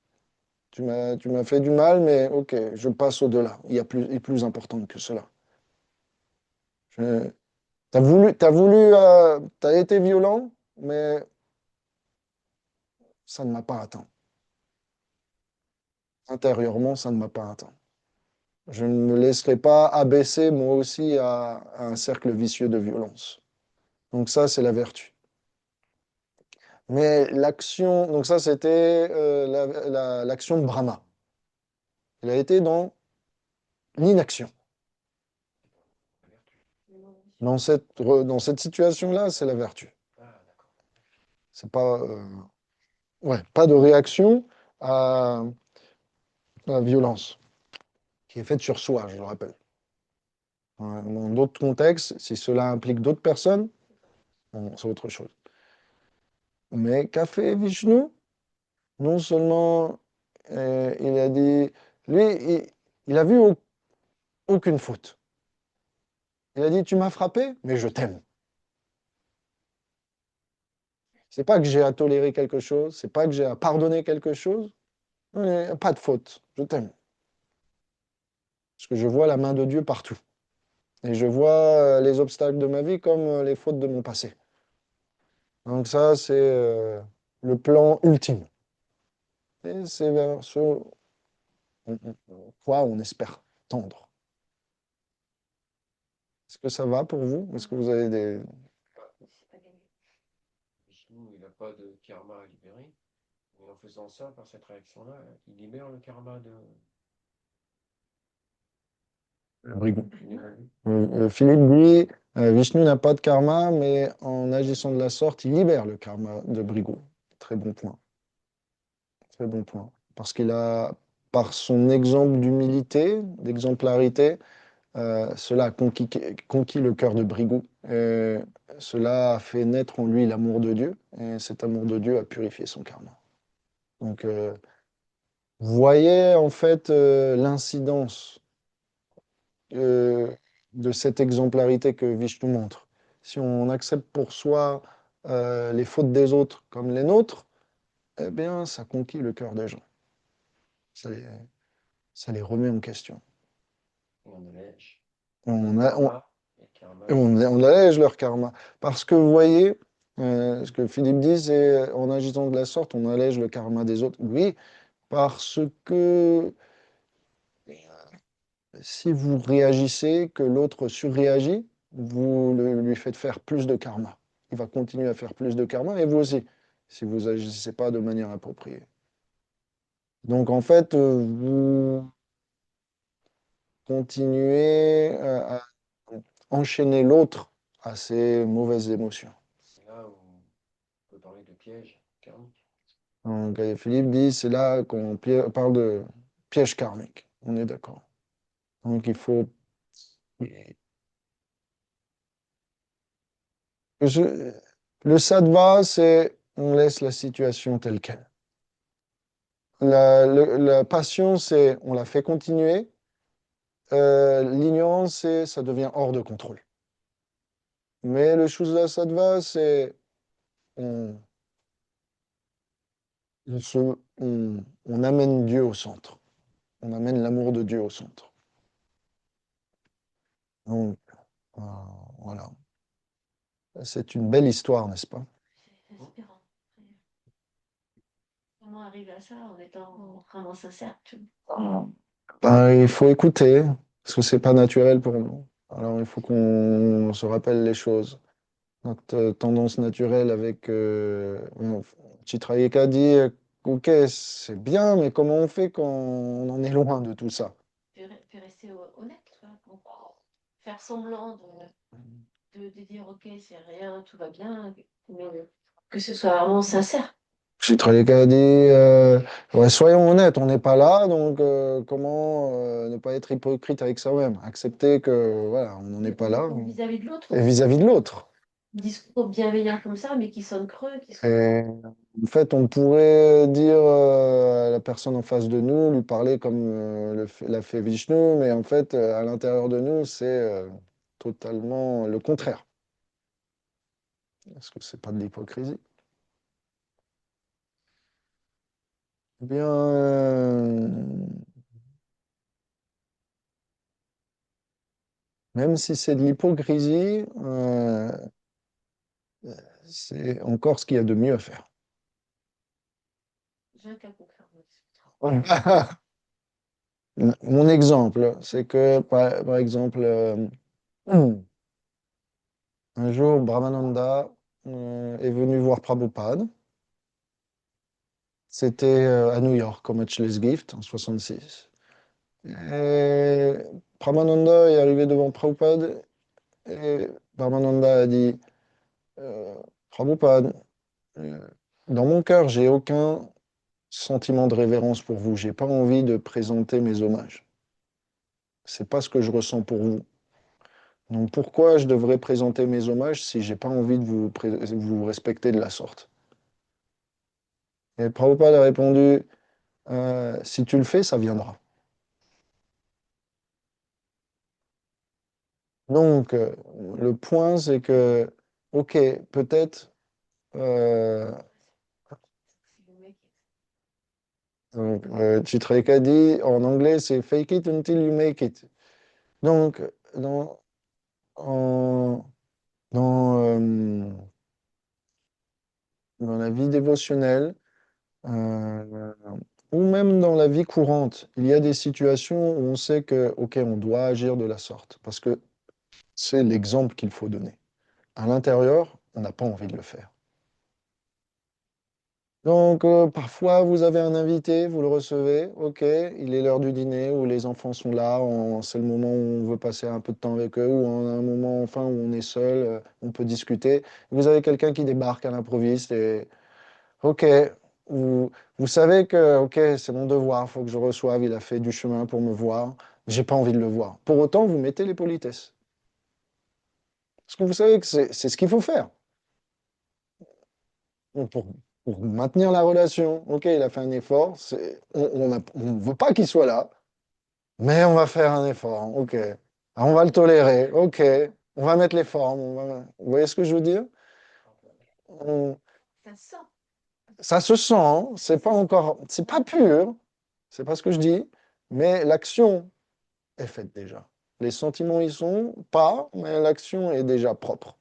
Speaker 2: Tu m'as fait du mal, mais ok, je passe au-delà. Il y a plus important que cela. Je- t'as été violent, mais ça ne m'a pas atteint. Intérieurement, ça ne m'a pas atteint. Je ne me laisserai pas abaisser moi aussi à un cercle vicieux de violence. Donc ça, c'est la vertu. Mais l'action, donc ça, c'était l'action de Brahma. Il a été dans l'inaction.
Speaker 1: La vertu.
Speaker 2: Dans cette situation-là, c'est la vertu.
Speaker 1: Ah, d'accord.
Speaker 2: C'est pas, ouais, pas de réaction à la violence qui est faite sur soi, je le rappelle. Dans d'autres contextes, si cela implique d'autres personnes, bon, c'est autre chose. Mais qu'a fait Vishnu? Non seulement il a dit, lui, il a vu aucune faute. Il a dit, tu m'as frappé, mais je t'aime. C'est pas que j'ai à tolérer quelque chose, c'est pas que j'ai à pardonner quelque chose, mais pas de faute, je t'aime. Parce que je vois la main de Dieu partout. Et je vois les obstacles de ma vie comme les fautes de mon passé. Donc ça, c'est le plan ultime. Et c'est vers ce quoi on espère tendre. Est-ce que ça va pour vous? Est-ce que vous avez des...
Speaker 3: C'est pas gagné.
Speaker 1: Vishnu, il n'a pas de karma à libérer. Et en faisant ça, par cette réaction-là, il libère le karma de.
Speaker 2: Brigon.
Speaker 1: Il est revenu.
Speaker 2: Philippe dit, Vishnu n'a pas de karma, mais en agissant de la sorte, il libère le karma de Brigo. Très bon point. Très bon point. Parce qu'il a, par son exemple d'humilité, d'exemplarité, cela a conquis le cœur de Brigo. Et cela a fait naître en lui l'amour de Dieu. Et cet amour de Dieu a purifié son karma. Donc, voyez en fait l'incidence euh, de cette exemplarité que Vishnu montre. Si on accepte pour soi les fautes des autres comme les nôtres, eh bien, ça conquit le cœur des gens. Ça les, ça les remet en question.
Speaker 1: Et on allège.
Speaker 2: On,
Speaker 1: Le
Speaker 2: a- on,
Speaker 1: karma, et le karma,
Speaker 2: on allège leur karma. Parce que vous voyez, ce que Philippe dit, c'est en agissant de la sorte, on allège le karma des autres. Oui, parce que si vous réagissez, que l'autre surréagit, vous lui faites faire plus de karma. Il va continuer à faire plus de karma, et vous aussi, si vous n'agissez pas de manière appropriée. Donc en fait, vous continuez à enchaîner l'autre à ses mauvaises émotions.
Speaker 1: c'est là où on peut parler de piège karmique.
Speaker 2: Donc Philippe dit, c'est là qu'on parle de piège karmique. On est d'accord. Donc il faut... Je- Le sattva, c'est on laisse la situation telle qu'elle. La passion, c'est on la fait continuer. L'ignorance, c'est ça devient hors de contrôle. Mais le Shuddha Sattva, c'est on, on amène Dieu au centre. On amène l'amour de Dieu au centre. Donc, euh, voilà. C'est une belle histoire, n'est-ce pas?
Speaker 3: C'est inspirant. Comment arriver à ça en étant vraiment sincère, tu vois.
Speaker 2: Ben, il faut écouter, parce que c'est pas naturel pour nous. Alors, il faut qu'on se rappelle les choses. Notre tendance naturelle avec Chitrayeka dit ok, c'est bien, mais comment on fait quand on en est loin de tout ça?
Speaker 3: Puis rester honnête, tu vois. Faire semblant de dire ok, c'est rien, tout va bien, mais que ce soit vraiment sincère.
Speaker 2: Chitrayeka dit ouais, soyons honnêtes, on n'est pas là, donc comment ne pas être hypocrite avec soi-même? Accepter que voilà, on n'en est pas là,
Speaker 3: Vis-à-vis de l'autre
Speaker 2: et
Speaker 3: aussi.
Speaker 2: vis-à-vis de l'autre.
Speaker 3: Discours bienveillant comme ça, mais qui sonne creux, qui sonne.
Speaker 2: Et en fait, on pourrait dire à la personne en face de nous, lui parler comme l'a fait Vishnu, mais en fait, à l'intérieur de nous, c'est totalement le contraire. Est-ce que c'est pas de l'hypocrisie? Eh bien, même si c'est de l'hypocrisie, c'est encore ce qu'il y a de mieux à faire.
Speaker 3: J'ai un cas concret.
Speaker 2: Mon exemple, c'est que, par exemple, un jour, Brahmananda est venu voir Prabhupada. C'était à New York, au Matchless Gift, en 66. Et Brahmananda est arrivé devant Prabhupada et Brahmananda a dit Prabhupada, euh, dans mon cœur, j'ai aucun sentiment de révérence pour vous. J'ai pas envie de présenter mes hommages. C'est pas ce que je ressens pour vous. Donc pourquoi je devrais présenter mes hommages si j'ai pas envie de vous respecter de la sorte? Et Prabhupada a répondu, si tu le fais, ça viendra. Donc le point, c'est que, ok, peut-être, euh, donc, Chitrika dit, en anglais, c'est fake it until you make it. Donc, dans, en- dans, dans la vie dévotionnelle, euh, ou même dans la vie courante, il y a des situations où on sait que, ok, on doit agir de la sorte, parce que c'est l'exemple qu'il faut donner. À l'intérieur, on n'a pas envie de le faire. Donc, parfois, vous avez un invité, vous le recevez, ok, il est l'heure du dîner, ou les enfants sont là, c'est le moment où on veut passer un peu de temps avec eux, ou un moment, enfin, où on est seul, on peut discuter. Vous avez quelqu'un qui débarque à l'improviste, et ok, vous savez que, ok, c'est mon devoir, il faut que je reçoive, il a fait du chemin pour me voir, j'ai pas envie de le voir. Pour autant, vous mettez les politesses. Parce que vous savez que c'est ce qu'il faut faire. Donc, pour maintenir la relation. Ok, il a fait un effort. On ne veut pas qu'il soit là, mais on va faire un effort. Ok. Ah, on va le tolérer. Ok. On va mettre les formes. Vous voyez ce que je veux dire? On-
Speaker 3: Ça sent.
Speaker 2: Ça se sent, hein. C'est pas encore, c'est pas pur. C'est pas ce que je dis, mais l'action est faite déjà. Les sentiments y sont pas, mais l'action est déjà propre.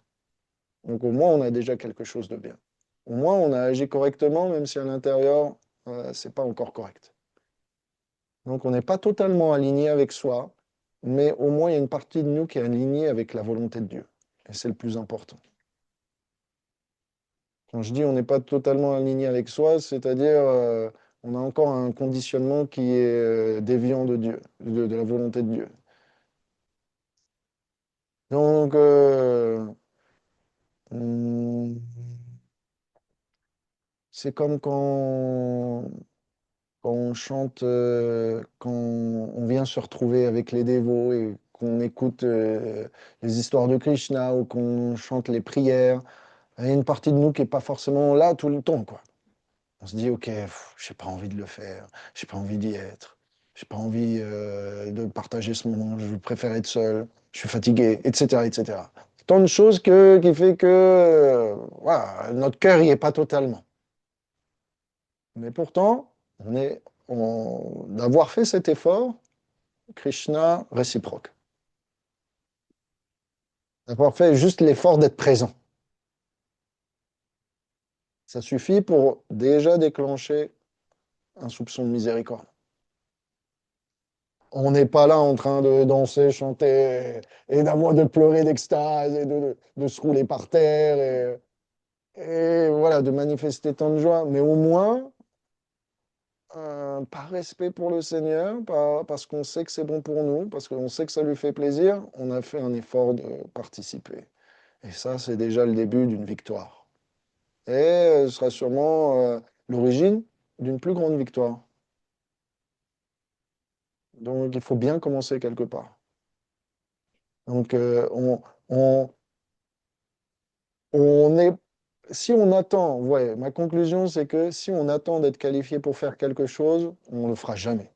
Speaker 2: Donc au moins on a déjà quelque chose de bien. Au moins on a agi correctement, même si à l'intérieur c'est pas encore correct. Donc on n'est pas totalement aligné avec soi, mais au moins il y a une partie de nous qui est alignée avec la volonté de Dieu. Et c'est le plus important. Quand je dis on n'est pas totalement aligné avec soi, c'est-à-dire on a encore un conditionnement qui est déviant de Dieu, de la volonté de Dieu. Donc hum, c'est comme quand on chante, quand on vient se retrouver avec les dévots et qu'on écoute les histoires de Krishna ou qu'on chante les prières, il y a une partie de nous qui n'est pas forcément là tout le temps, quoi. On se dit, ok, j'ai pas envie de le faire, j'ai pas envie d'y être, j'ai pas envie de partager ce moment, je préfère être seul, je suis fatigué, etc., etc. Tant de choses qui fait que voilà, notre cœur n'y est pas totalement. Mais pourtant, d'avoir fait cet effort, Krishna réciproque. D'avoir fait juste l'effort d'être présent. Ça suffit pour déjà déclencher un soupçon de miséricorde. On n'est pas là en train de danser, chanter et d'avoir de pleurer d'extase et de se rouler par terre et voilà, de manifester tant de joie. Mais au moins, par respect pour le Seigneur, parce qu'on sait que c'est bon pour nous, parce qu'on sait que ça lui fait plaisir, on a fait un effort de participer. Et ça, c'est déjà le début d'une victoire. Et ce sera sûrement l'origine d'une plus grande victoire. Donc, il faut bien commencer quelque part. Donc, on, on est, si on attend, ouais, ma conclusion, c'est que si on attend d'être qualifié pour faire quelque chose, on ne le fera jamais.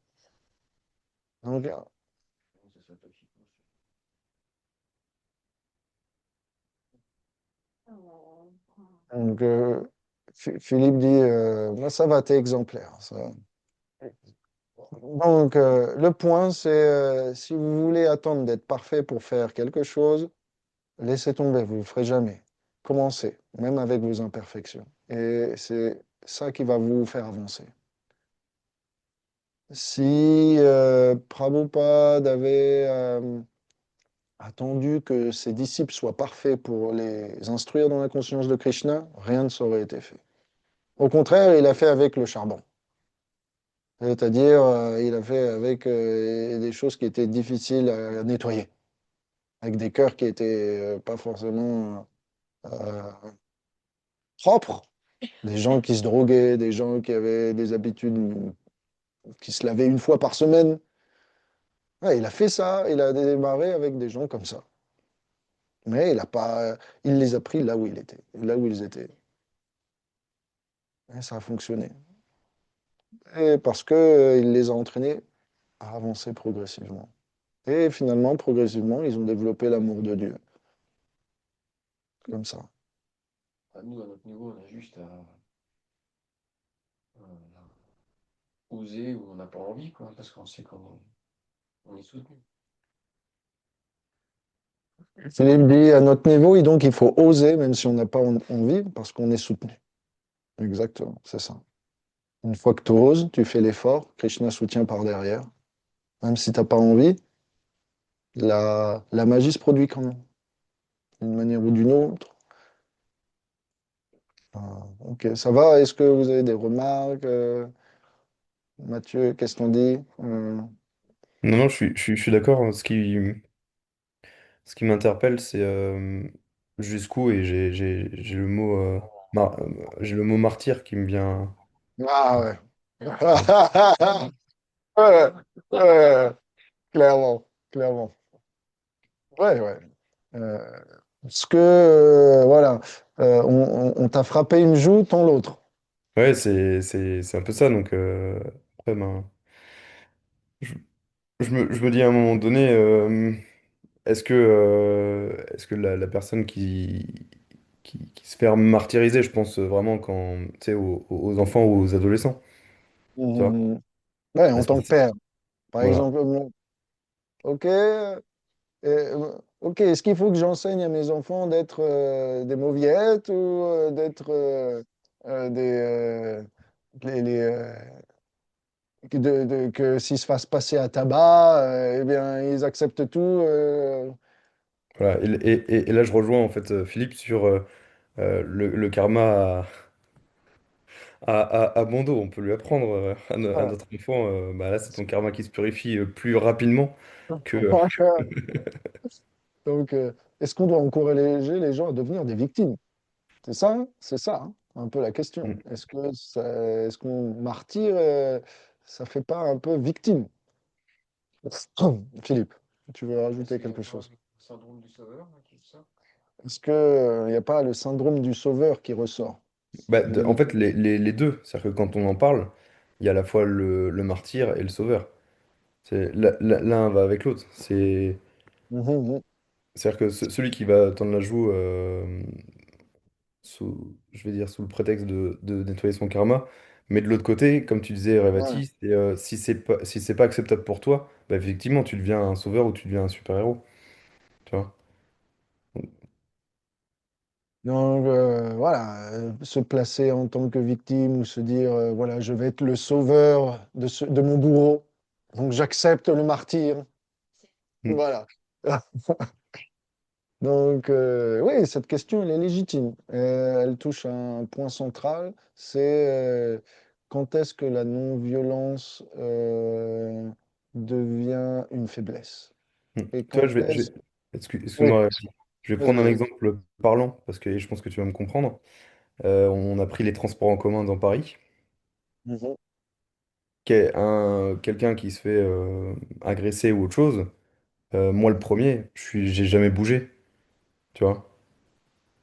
Speaker 2: Donc,
Speaker 1: C'est ça, toxique.
Speaker 3: Oh.
Speaker 2: Philippe dit, moi, ça va, t'es exemplaire. Ça. Donc, le point, c'est si vous voulez attendre d'être parfait pour faire quelque chose, laissez tomber, vous ne le ferez jamais. Commencez, même avec vos imperfections. Et c'est ça qui va vous faire avancer. Si Prabhupada avait attendu que ses disciples soient parfaits pour les instruire dans la conscience de Krishna, rien ne saurait été fait. Au contraire, il a fait avec le charbon. C'est-à-dire, il a fait avec des choses qui étaient difficiles à nettoyer, avec des cœurs qui étaient pas forcément propres, des gens qui se droguaient, des gens qui avaient des habitudes, qui se lavaient une fois par semaine. Ouais, il a fait ça, il a démarré avec des gens comme ça. Mais il les a pris là où là où ils étaient. Et ça a fonctionné. Et parce que, il les a entraînés à avancer progressivement. Et finalement, progressivement, ils ont développé l'amour de Dieu. Comme ça.
Speaker 1: Enfin, nous, à notre niveau, on a juste à oser ou on n'a pas envie, quoi, parce qu'on sait on est soutenu.
Speaker 2: Philippe dit, à notre niveau, et donc il faut oser, même si on n'a pas envie, parce qu'on est soutenu. Exactement, c'est ça. Une fois que tu oses, tu fais l'effort, Krishna soutient par derrière. Même si tu n'as pas envie, la magie se produit quand même, d'une manière ou d'une autre. Ok, ça va? Est-ce que vous avez des remarques? Mathieu, qu'est-ce qu'on dit?
Speaker 4: Non, non, je suis d'accord. Ce qui m'interpelle, c'est jusqu'où, et j'ai le mot, j'ai le mot martyr qui me vient.
Speaker 2: Ah ouais. Ouais, ouais, clairement, clairement. Ouais, ouais. Euh, Parce que, voilà, on t'a frappé une joue, ton l'autre.
Speaker 4: Ouais, c'est un peu ça. Donc, après, ben, je, je me dis à un moment donné, est-ce que la personne qui se fait martyriser, je pense vraiment quand, tu sais, aux enfants ou aux adolescents, tu vois?
Speaker 2: Mhm. Ouais, en
Speaker 4: Est-ce que
Speaker 2: tant que père. Par
Speaker 4: voilà.
Speaker 2: exemple, ok, ok, est-ce qu'il faut que j'enseigne à mes enfants d'être des mauviettes ou d'être des, que s'ils se fassent passer à tabac, eh bien, ils acceptent tout.
Speaker 4: Voilà. Et là, je rejoins en fait Philippe sur le karma à bon dos. On peut lui apprendre à
Speaker 2: Voilà.
Speaker 4: notre enfant, bah là, c'est ton karma qui se purifie plus rapidement que.
Speaker 2: Donc, est-ce qu'on doit encourager les gens à devenir des victimes? C'est ça, hein, un peu la question.
Speaker 4: Mm.
Speaker 2: Est-ce qu'on martyre, ça fait pas un peu victime? Philippe, tu veux
Speaker 1: Est-ce
Speaker 2: rajouter
Speaker 1: qu'il n'y a
Speaker 2: quelque
Speaker 1: pas
Speaker 2: chose?
Speaker 1: le syndrome du sauveur là, qui est ça?
Speaker 2: Est-ce qu'il n'y a pas le syndrome du sauveur qui ressort?
Speaker 4: Bah,
Speaker 2: De-
Speaker 4: en fait, les deux. C'est-à-dire que quand on en parle, il y a à la fois le martyr et le sauveur. L'un va avec l'autre.
Speaker 2: Mhm, mhm.
Speaker 4: C'est-à-dire que celui qui va tendre la joue je vais dire, sous le prétexte de nettoyer son karma. Mais de l'autre côté, comme tu disais,
Speaker 2: Ouais.
Speaker 4: Revati, si c'est pas acceptable pour toi, bah effectivement, tu deviens un sauveur ou tu deviens un super-héros. Tu vois?
Speaker 2: Donc, voilà, se placer en tant que victime ou se dire, voilà, je vais être le sauveur de mon bourreau, donc j'accepte le martyr.
Speaker 4: Mm.
Speaker 2: Voilà. Donc, oui, cette question, elle est légitime. Elle touche à un point central, c'est quand est-ce que la non-violence devient une faiblesse?
Speaker 4: Mm.
Speaker 2: Et
Speaker 4: Tu vois,
Speaker 2: quand est-ce... Oui,
Speaker 4: excuse-moi, Revati. Je vais
Speaker 2: vas-y,
Speaker 4: prendre un
Speaker 2: vas-y.
Speaker 4: exemple parlant, parce que je pense que tu vas me comprendre. On a pris les transports en commun dans Paris.
Speaker 2: Mhm,
Speaker 4: Quelqu'un qui se fait agresser ou autre chose, moi le premier, j'ai jamais bougé. Tu vois?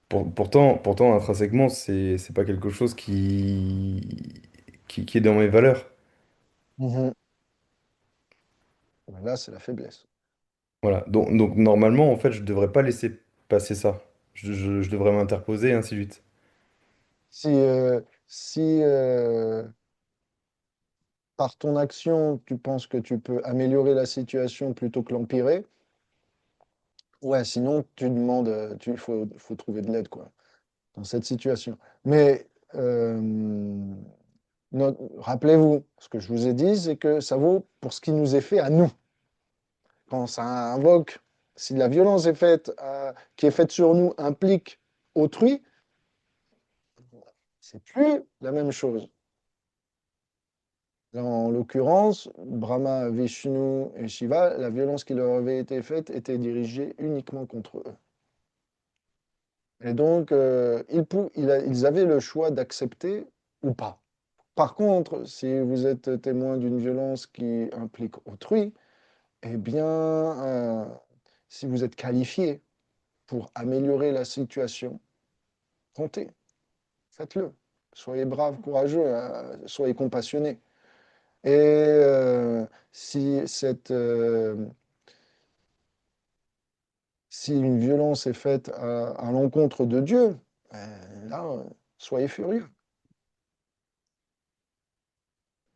Speaker 4: Pourtant, intrinsèquement, c'est pas quelque chose qui est dans mes valeurs.
Speaker 2: mhm. Là, c'est la faiblesse.
Speaker 4: Voilà. Donc, normalement, en fait, je devrais pas laisser passer ça. Je devrais m'interposer, et ainsi de suite.
Speaker 2: Si par ton action, tu penses que tu peux améliorer la situation plutôt que l'empirer, ouais, sinon, tu demandes, faut trouver de l'aide, quoi, dans cette situation. Mais rappelez-vous, ce que je vous ai dit, c'est que ça vaut pour ce qui nous est fait à nous. Quand ça invoque, si la violence est faite, qui est faite sur nous implique autrui, c'est plus la même chose. En l'occurrence, Brahma, Vishnu et Shiva, la violence qui leur avait été faite était dirigée uniquement contre eux. Et donc, ils avaient le choix d'accepter ou pas. Par contre, si vous êtes témoin d'une violence qui implique autrui, eh bien, si vous êtes qualifié, pour améliorer la situation, tentez, faites-le. Soyez braves, courageux, soyez compassionnés. Et si une violence est faite à l'encontre de Dieu, là, soyez furieux.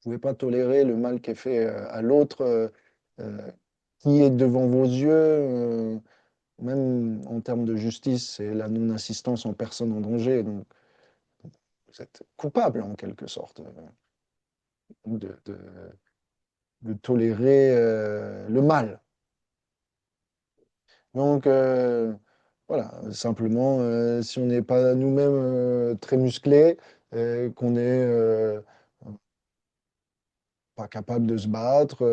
Speaker 2: Vous ne pouvez pas tolérer le mal qui est fait à l'autre, euh, qui est devant vos yeux, même en termes de justice, c'est la non-assistance en personne en danger. Donc, vous êtes coupable en quelque sorte de, de- de tolérer le mal. Donc, voilà, simplement, si on n'est pas nous-mêmes très musclés, qu'on n'est pas capable de se battre,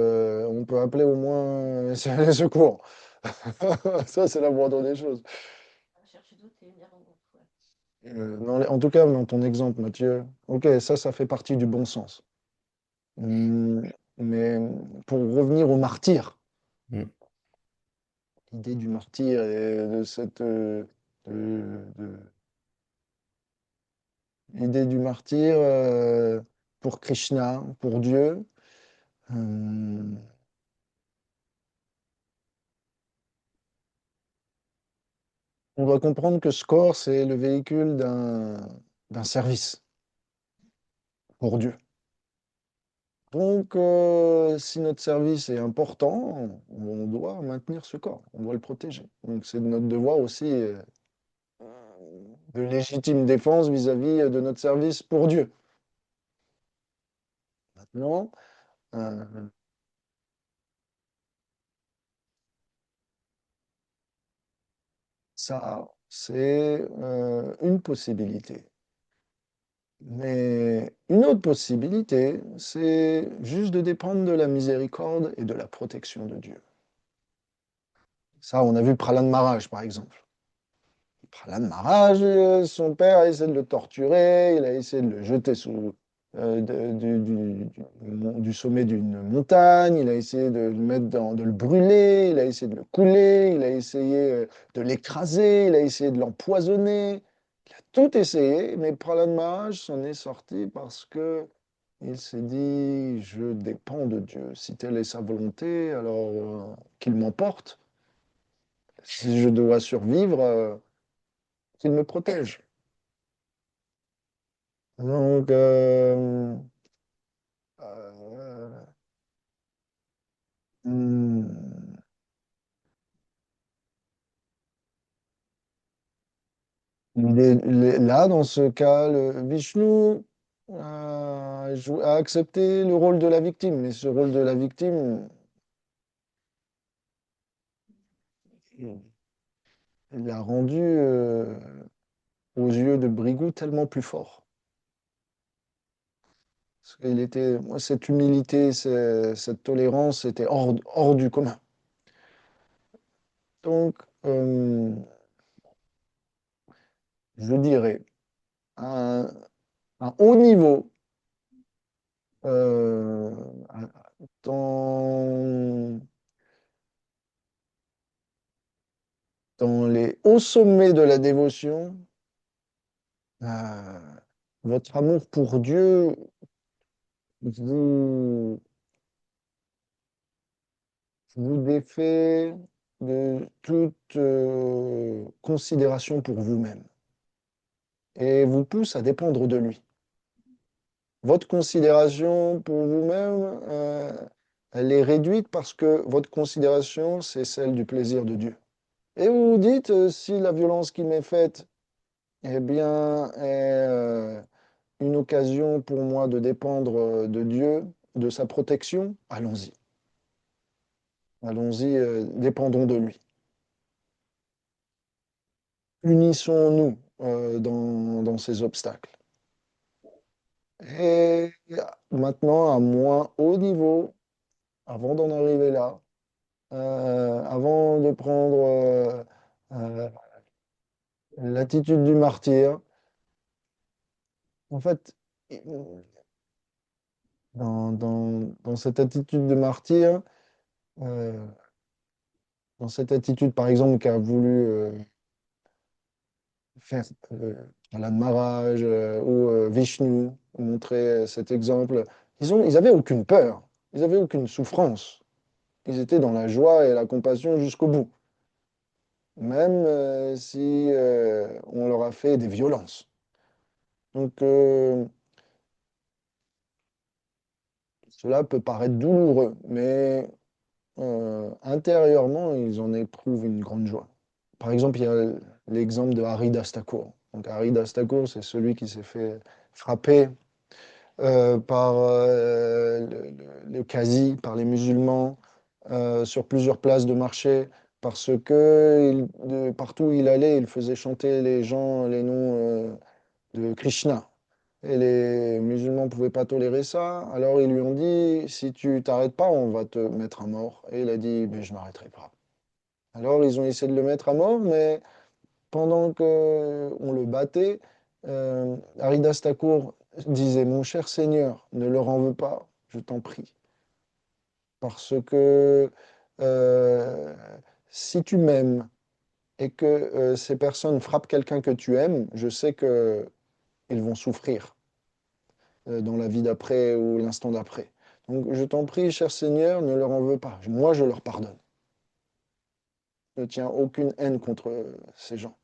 Speaker 2: on peut appeler au moins les secours. Ça, c'est la moindre des choses.
Speaker 3: Chercher d'autres et venir en groupe. Ouais.
Speaker 2: En tout cas, dans ton exemple, Mathieu, ok, ça fait partie du bon sens. Hum, mais pour revenir au martyr,
Speaker 4: Mm.
Speaker 2: l'idée du martyr et de cette, de- l'idée du martyr pour Krishna, pour Dieu, hum, on doit comprendre que ce corps, c'est le véhicule d'un service pour Dieu. Donc, si notre service est important, on doit maintenir ce corps, on doit le protéger. Donc, c'est notre devoir aussi de légitime défense vis-à-vis de notre service pour Dieu. Maintenant, euh, ça, c'est une possibilité. Mais une autre possibilité, c'est juste de dépendre de la miséricorde et de la protection de Dieu. Ça, on a vu Prahlad Maharaj, par exemple. Prahlad Maharaj, son père a essayé de le torturer, il a essayé de le jeter du sommet d'une montagne, il a essayé de le de le brûler, il a essayé de le couler, il a essayé de l'écraser, il a essayé de l'empoisonner. Il a tout essayé, mais Prahlad Maharaj s'en est sorti parce que il s'est dit, je dépends de Dieu. Si telle est sa volonté, alors qu'il m'emporte. Si je dois survivre, qu'il me protège. Donc, euh, hmm, là, dans ce cas, Vishnu a accepté le rôle de la victime, mais ce rôle de la victime, il l'a rendu, aux yeux de Brigout, tellement plus fort. Parce qu'il était, moi, cette humilité, cette tolérance était hors du commun. Donc, je dirais, à un haut niveau, euh, dans, dans les hauts sommets de la dévotion, euh, votre amour pour Dieu vous, vous défait de toute considération pour vous-même et vous pousse à dépendre de lui. Votre considération pour vous-même, elle est réduite parce que votre considération, c'est celle du plaisir de Dieu. Et vous vous dites, si la violence qui m'est faite, eh bien, est une occasion pour moi de dépendre de Dieu, de sa protection, allons-y. Allons-y, dépendons de lui. Unissons-nous dans ces obstacles. Et maintenant, à moins haut niveau, avant d'en arriver là, avant de prendre euh, l'attitude du martyr, en fait, dans cette attitude de martyr, euh, dans cette attitude, par exemple, qu'a voulu faire Prahlad Maharaj ou Vishnu, montrer cet exemple. Ils avaient aucune peur, ils avaient aucune souffrance. Ils étaient dans la joie et la compassion jusqu'au bout, même si on leur a fait des violences. Donc, cela peut paraître douloureux, mais intérieurement, ils en éprouvent une grande joie. Par exemple, il y a l'exemple de Haridas Thakur. Donc, Haridas Thakur, c'est celui qui s'est fait frapper par le Qazi, par les musulmans, sur plusieurs places de marché, parce que partout où il allait, il faisait chanter les gens les noms de Krishna. Et les musulmans ne pouvaient pas tolérer ça. Alors ils lui ont dit, si tu t'arrêtes pas, on va te mettre à mort. Et il a dit, mais je ne m'arrêterai pas. Alors ils ont essayé de le mettre à mort, mais pendant qu'on le battait, Haridas Thakur disait, mon cher Seigneur, ne leur en veux pas, je t'en prie. Parce que euh, si tu m'aimes et que ces personnes frappent quelqu'un que tu aimes, je sais qu'ils vont souffrir dans la vie d'après ou l'instant d'après. Donc je t'en prie, cher Seigneur, ne leur en veux pas. Moi, je leur pardonne. Je ne tiens aucune haine contre ces gens.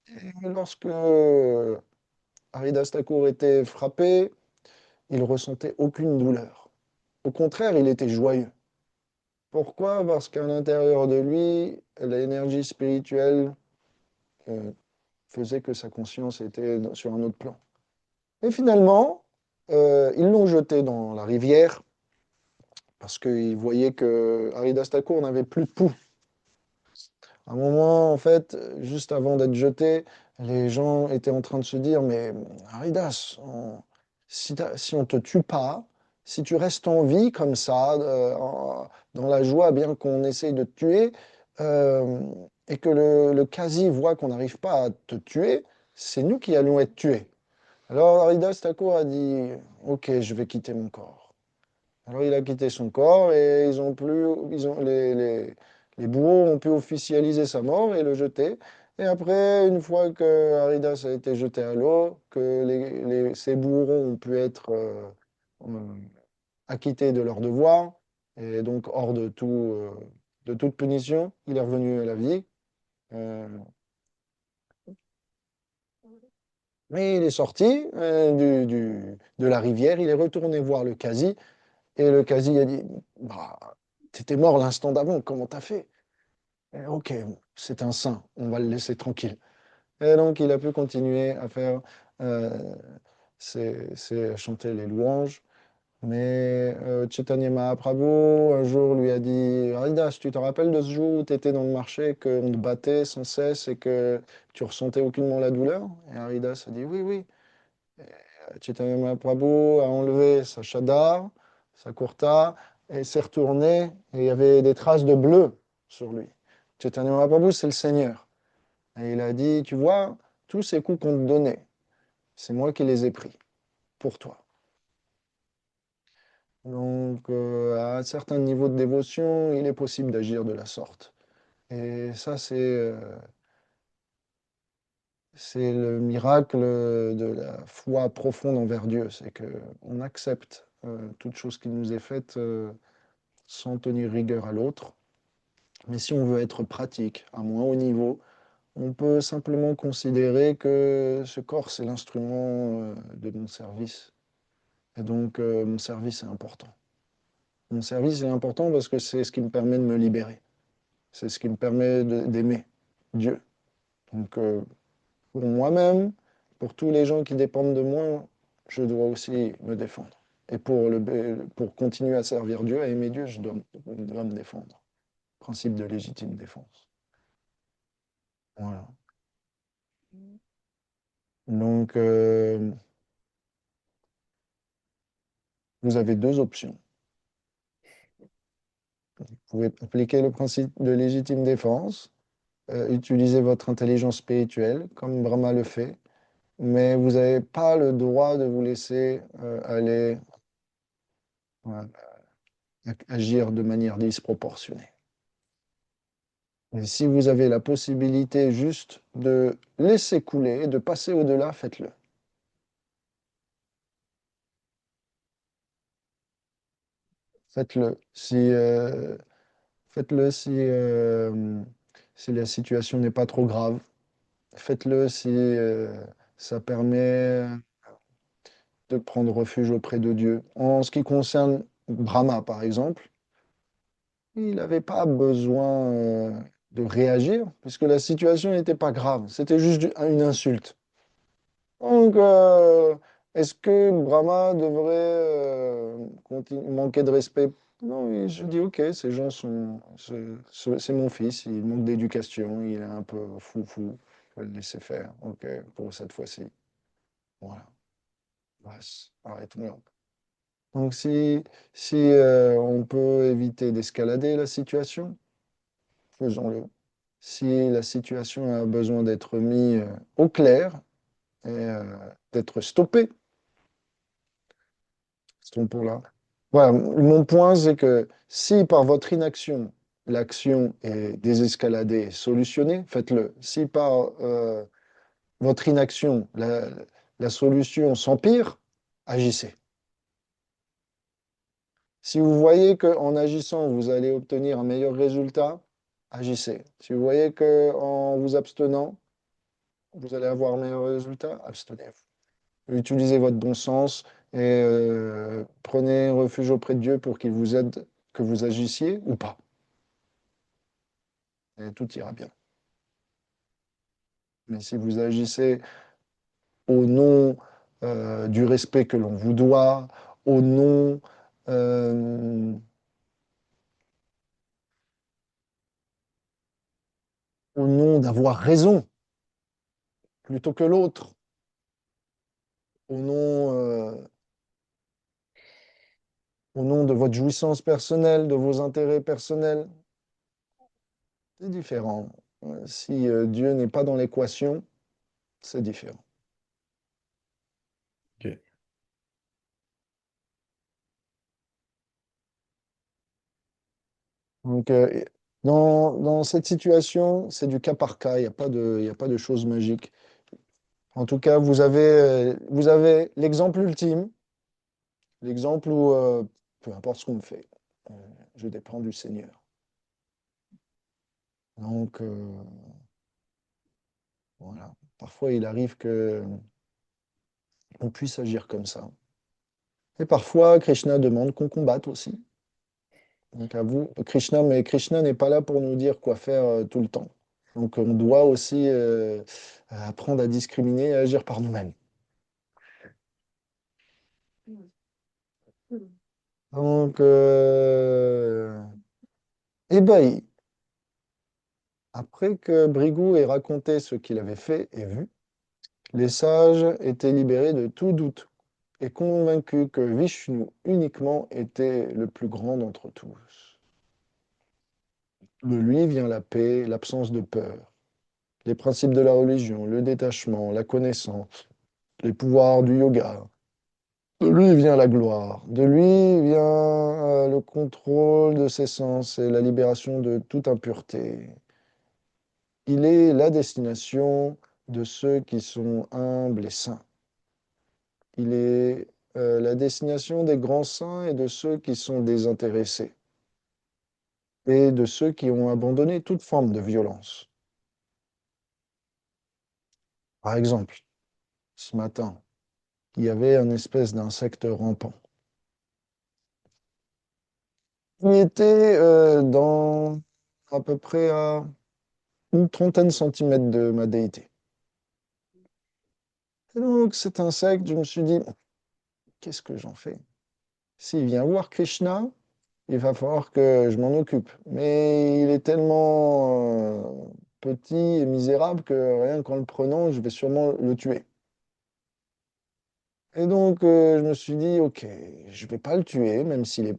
Speaker 2: Et lorsque Haridas Thakur était frappé, il ressentait aucune douleur. Au contraire, il était joyeux. Pourquoi? Parce qu'à l'intérieur de lui, l'énergie spirituelle euh, faisait que sa conscience était sur un autre plan. Et finalement, ils l'ont jeté dans la rivière parce qu'ils voyaient que Haridas Thakur n'avait plus de pouls. À un moment, en fait, juste avant d'être jeté, les gens étaient en train de se dire, mais Haridas, si on ne te tue pas, si tu restes en vie comme ça, dans la joie, bien qu'on essaye de te tuer, euh, et que le quasi voit qu'on n'arrive pas à te tuer, c'est nous qui allons être tués. Alors Haridas Thakur a dit, ok, je vais quitter mon corps. Alors il a quitté son corps et les bourreaux ont pu officialiser sa mort et le jeter. Et après, une fois que Haridas a été jeté à l'eau, que ces bourreaux ont pu être euh, acquittés de leurs devoirs et donc hors de toute punition, il est revenu à la vie. Euh, mais il est sorti de la rivière, il est retourné voir le Qazi. Et le quasi a dit, bah, t'étais mort l'instant d'avant, comment t'as fait? Ok, c'est un saint, on va le laisser tranquille. Et donc il a pu continuer à faire, euh, chanter les louanges. Mais Chaitanya Mahaprabhu, un jour, lui a dit, Haridas, tu te rappelles de ce jour où tu étais dans le marché, qu'on te battait sans cesse et que tu ressentais aucunement la douleur? Et Haridas a dit, oui, oui. Chaitanya Mahaprabhu a enlevé sa chadar, sa kurta, et s'est retourné, et il y avait des traces de bleu sur lui. Chaitanya Mahaprabhu, c'est le Seigneur. Et il a dit, tu vois, tous ces coups qu'on te donnait, c'est moi qui les ai pris, pour toi. Donc, à un certain niveau de dévotion, il est possible d'agir de la sorte. Et ça, c'est le miracle de la foi profonde envers Dieu, c'est qu'on accepte toute chose qui nous est faite sans tenir rigueur à l'autre. Mais si on veut être pratique à moins haut niveau, on peut simplement considérer que ce corps, c'est l'instrument de mon service. Et donc, mon service est important. Mon service est important parce que c'est ce qui me permet de me libérer. C'est ce qui me permet d'aimer Dieu. Donc, pour moi-même, pour tous les gens qui dépendent de moi, je dois aussi me défendre. Et pour continuer à servir Dieu, à aimer Dieu, je dois me défendre. Principe de légitime défense. Voilà. Donc, vous avez deux options. Vous pouvez appliquer le principe de légitime défense, utiliser votre intelligence spirituelle, comme Brahma le fait, mais vous n'avez pas le droit de vous laisser aller voilà, agir de manière disproportionnée. Et si vous avez la possibilité juste de laisser couler, de passer au-delà, faites-le. Faites-le. Faites-le si la situation n'est pas trop grave. Faites-le si ça permet de prendre refuge auprès de Dieu. En ce qui concerne Brahma, par exemple, il n'avait pas besoin de réagir, puisque la situation n'était pas grave. C'était juste une insulte. Donc, est-ce que Brahma devrait manquer de respect? Non, je dis, ok, ces gens sont... C'est mon fils, il manque d'éducation, il est un peu fou, je vais le laisser faire, ok, pour cette fois-ci. Voilà, basta, arrêtons là. Donc, si on peut éviter d'escalader la situation, faisons-le. Si la situation a besoin d'être mise au clair et d'être stoppée, stoppons-là. Voilà, mon point, c'est que si par votre inaction, l'action est désescaladée, solutionnée, faites-le. Si par votre inaction, la solution s'empire, agissez. Si vous voyez qu'en agissant, vous allez obtenir un meilleur résultat, agissez. Si vous voyez qu'en vous abstenant, vous allez avoir un meilleur résultat, abstenez-vous. Utilisez votre bon sens et prenez refuge auprès de Dieu pour qu'il vous aide, que vous agissiez ou pas. Et tout ira bien. Mais si vous agissez au nom du respect que l'on vous doit, au nom euh, au nom d'avoir raison plutôt que l'autre, au nom de votre jouissance personnelle, de vos intérêts personnels, c'est différent. Si Dieu n'est pas dans l'équation, c'est différent.
Speaker 4: Ok.
Speaker 2: Donc, dans cette situation, c'est du cas par cas, il y a pas de choses magiques. En tout cas, vous avez l'exemple ultime, l'exemple où, peu importe ce qu'on fait, euh, je dépends du Seigneur. Donc, voilà. Parfois, il arrive que on puisse agir comme ça. Et parfois, Krishna demande qu'on combatte aussi. Donc, à vous, Krishna, mais Krishna n'est pas là pour nous dire quoi faire tout le temps. Donc, on doit aussi apprendre à discriminer et à agir par nous-mêmes.
Speaker 3: Mm.
Speaker 2: Donc, eh ben, après que Brigou ait raconté ce qu'il avait fait et vu, les sages étaient libérés de tout doute et convaincus que Vishnu uniquement était le plus grand d'entre tous. De lui vient la paix, l'absence de peur, les principes de la religion, le détachement, la connaissance, les pouvoirs du yoga. De lui vient la gloire, de lui vient le contrôle de ses sens et la libération de toute impureté. Il est la destination de ceux qui sont humbles et saints. Il est la destination des grands saints et de ceux qui sont désintéressés et de ceux qui ont abandonné toute forme de violence. Par exemple, ce matin, il y avait un espèce d'insecte rampant. Il était à peu près à une trentaine de centimètres de ma déité. Et donc cet insecte, je me suis dit, qu'est-ce que j'en fais? S'il vient voir Krishna, il va falloir que je m'en occupe. Mais il est tellement petit et misérable que rien qu'en le prenant, je vais sûrement le tuer. Et donc, je me suis dit, ok, je vais pas le tuer, même s'il est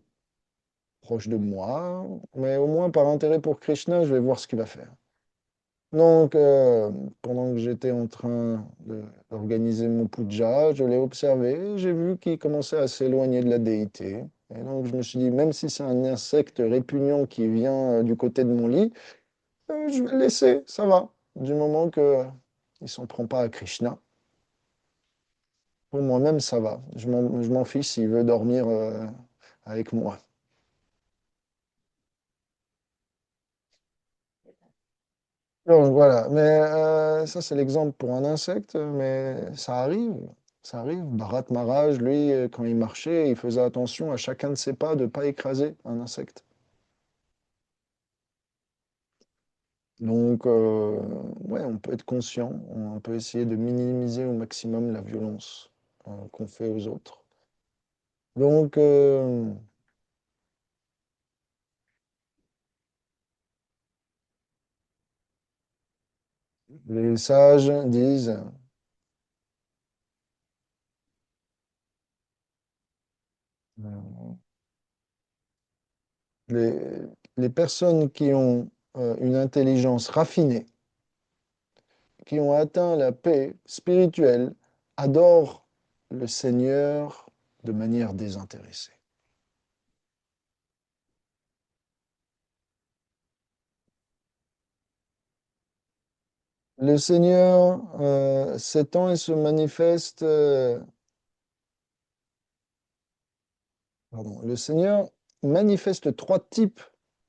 Speaker 2: proche de moi, mais au moins par intérêt pour Krishna, je vais voir ce qu'il va faire. Donc, pendant que j'étais en train d'organiser mon puja, je l'ai observé, j'ai vu qu'il commençait à s'éloigner de la déité. Et donc, je me suis dit, même si c'est un insecte répugnant qui vient du côté de mon lit, Je vais le laisser, ça va. Du moment que il s'en prend pas à Krishna, pour moi-même, ça va. Je m'en fiche s'il veut dormir avec moi. Donc voilà, mais ça c'est l'exemple pour un insecte, mais ça arrive, ça arrive. Bharat Maharaj, lui, quand il marchait, il faisait attention à chacun de ses pas de ne pas écraser un insecte. Donc, ouais, on peut être conscient, on peut essayer de minimiser au maximum la violence qu'on fait aux autres. Donc, les sages disent, euh, les, les personnes qui ont une intelligence raffinée, qui ont atteint la paix spirituelle, adorent le Seigneur de manière désintéressée. Le Seigneur s'étend et se manifeste, pardon, le Seigneur manifeste trois types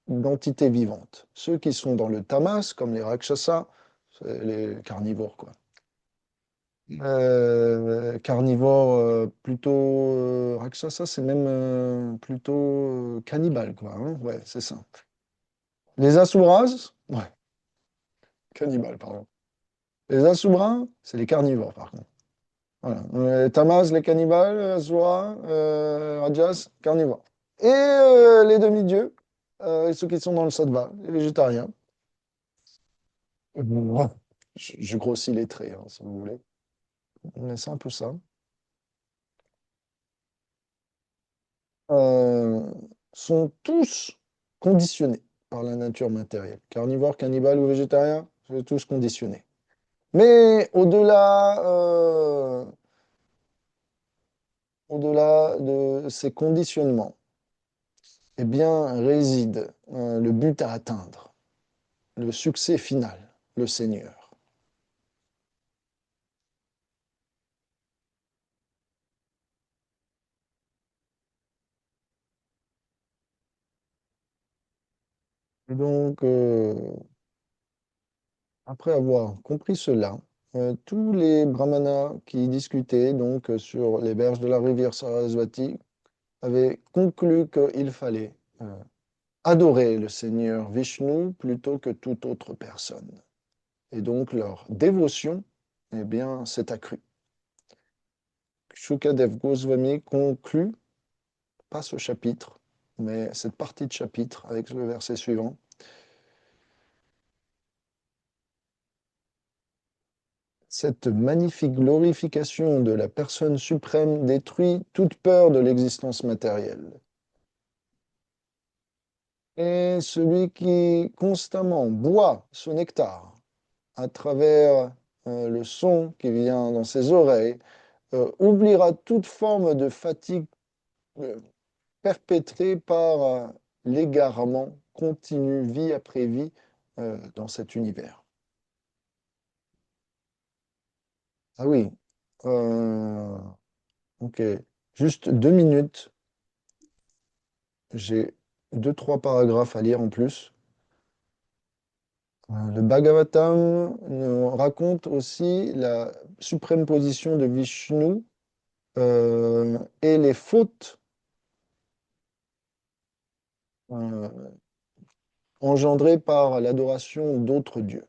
Speaker 2: d'entités vivantes. Ceux qui sont dans le tamas, comme les rakshasas, c'est les carnivores, quoi. Carnivores plutôt rakshasa, c'est même plutôt cannibale, quoi, hein. Ouais, c'est ça. Les asuras, ouais, cannibales, pardon. Les asuras, c'est les carnivores, par contre. Voilà. Tamas, les cannibales, asuras, rajas, carnivores. Et les demi-dieux, ceux qui sont dans le sattva, les végétariens. Bon, je grossis les traits, hein, si vous voulez. Mais c'est un peu ça. euh, sont tous conditionnés par la nature matérielle. Carnivore, cannibale ou végétarien, sont tous conditionnés. Mais au-delà de ces conditionnements, eh bien, réside le but à atteindre, le succès final, le Seigneur. Et donc, après avoir compris cela, tous les brahmanas qui discutaient donc sur les berges de la rivière Sarasvati avaient conclu qu'il fallait adorer le Seigneur Vishnu plutôt que toute autre personne. Et donc leur dévotion, eh bien, s'est accrue. Shukadev Goswami conclut, pas ce chapitre, mais cette partie de chapitre avec le verset suivant. Cette magnifique glorification de la personne suprême détruit toute peur de l'existence matérielle. Et celui qui constamment boit ce nectar à travers le son qui vient dans ses oreilles, oubliera toute forme de fatigue euh, perpétrée par l'égarement continu, vie après vie, dans cet univers. Ah oui, euh, ok. Juste 2 minutes. J'ai deux, trois paragraphes à lire en plus. Le Bhagavatam nous raconte aussi la suprême position de Vishnu et les fautes euh, engendrées par l'adoration d'autres dieux.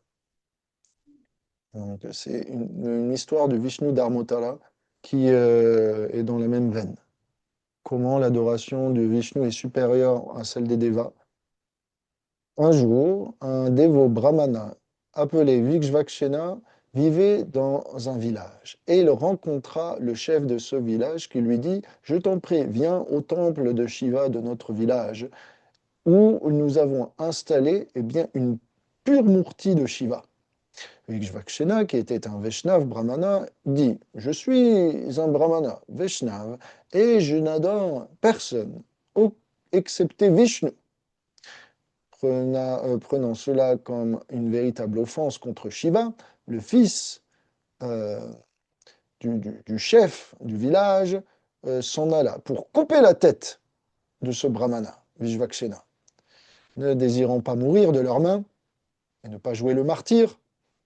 Speaker 2: Donc, c'est une histoire de Vishnu Dharmotala qui est dans la même veine. Comment l'adoration de Vishnu est supérieure à celle des Devas. Un jour, un dévot brahmana appelé Vikshvakshena vivait dans un village et il rencontra le chef de ce village qui lui dit: Je t'en prie, viens au temple de Shiva de notre village où nous avons installé bien, une pure murti de Shiva. Vikshvakshena, qui était un Vaishnav brahmana, dit: Je suis un brahmana Vaishnav et je n'adore personne, excepté Vishnu. prenant cela comme une véritable offense contre Shiva, le fils euh, du chef du village s'en alla pour couper la tête de ce brahmana, Vishvakshena, ne désirant pas mourir de leurs mains et ne pas jouer le martyr.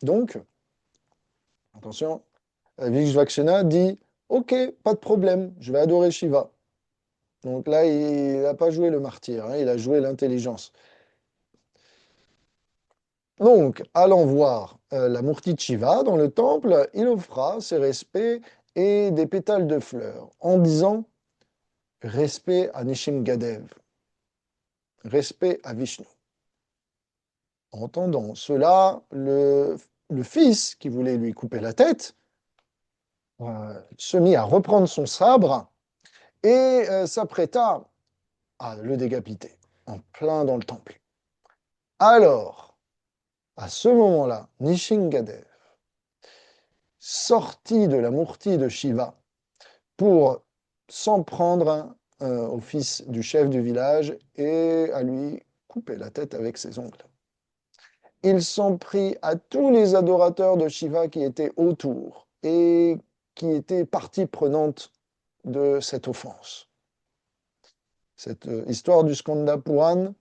Speaker 2: Donc, attention, Vishvakshena dit, ok, pas de problème, je vais adorer Shiva. Donc là, il n'a pas joué le martyr, hein, il a joué l'intelligence. Donc, allant voir la Murti de Shiva dans le temple, il offra ses respects et des pétales de fleurs en disant respect à Nishimgadev, respect à Vishnu. Entendant cela, le fils qui voulait lui couper la tête se mit à reprendre son sabre et s'apprêta à le décapiter en plein dans le temple. Alors, à ce moment-là, Nishingadev sortit de la Murti de Shiva pour s'en prendre au fils du chef du village et à lui couper la tête avec ses ongles. Il s'en prit à tous les adorateurs de Shiva qui étaient autour et qui étaient partie prenante de cette offense. Cette histoire du Skanda Puran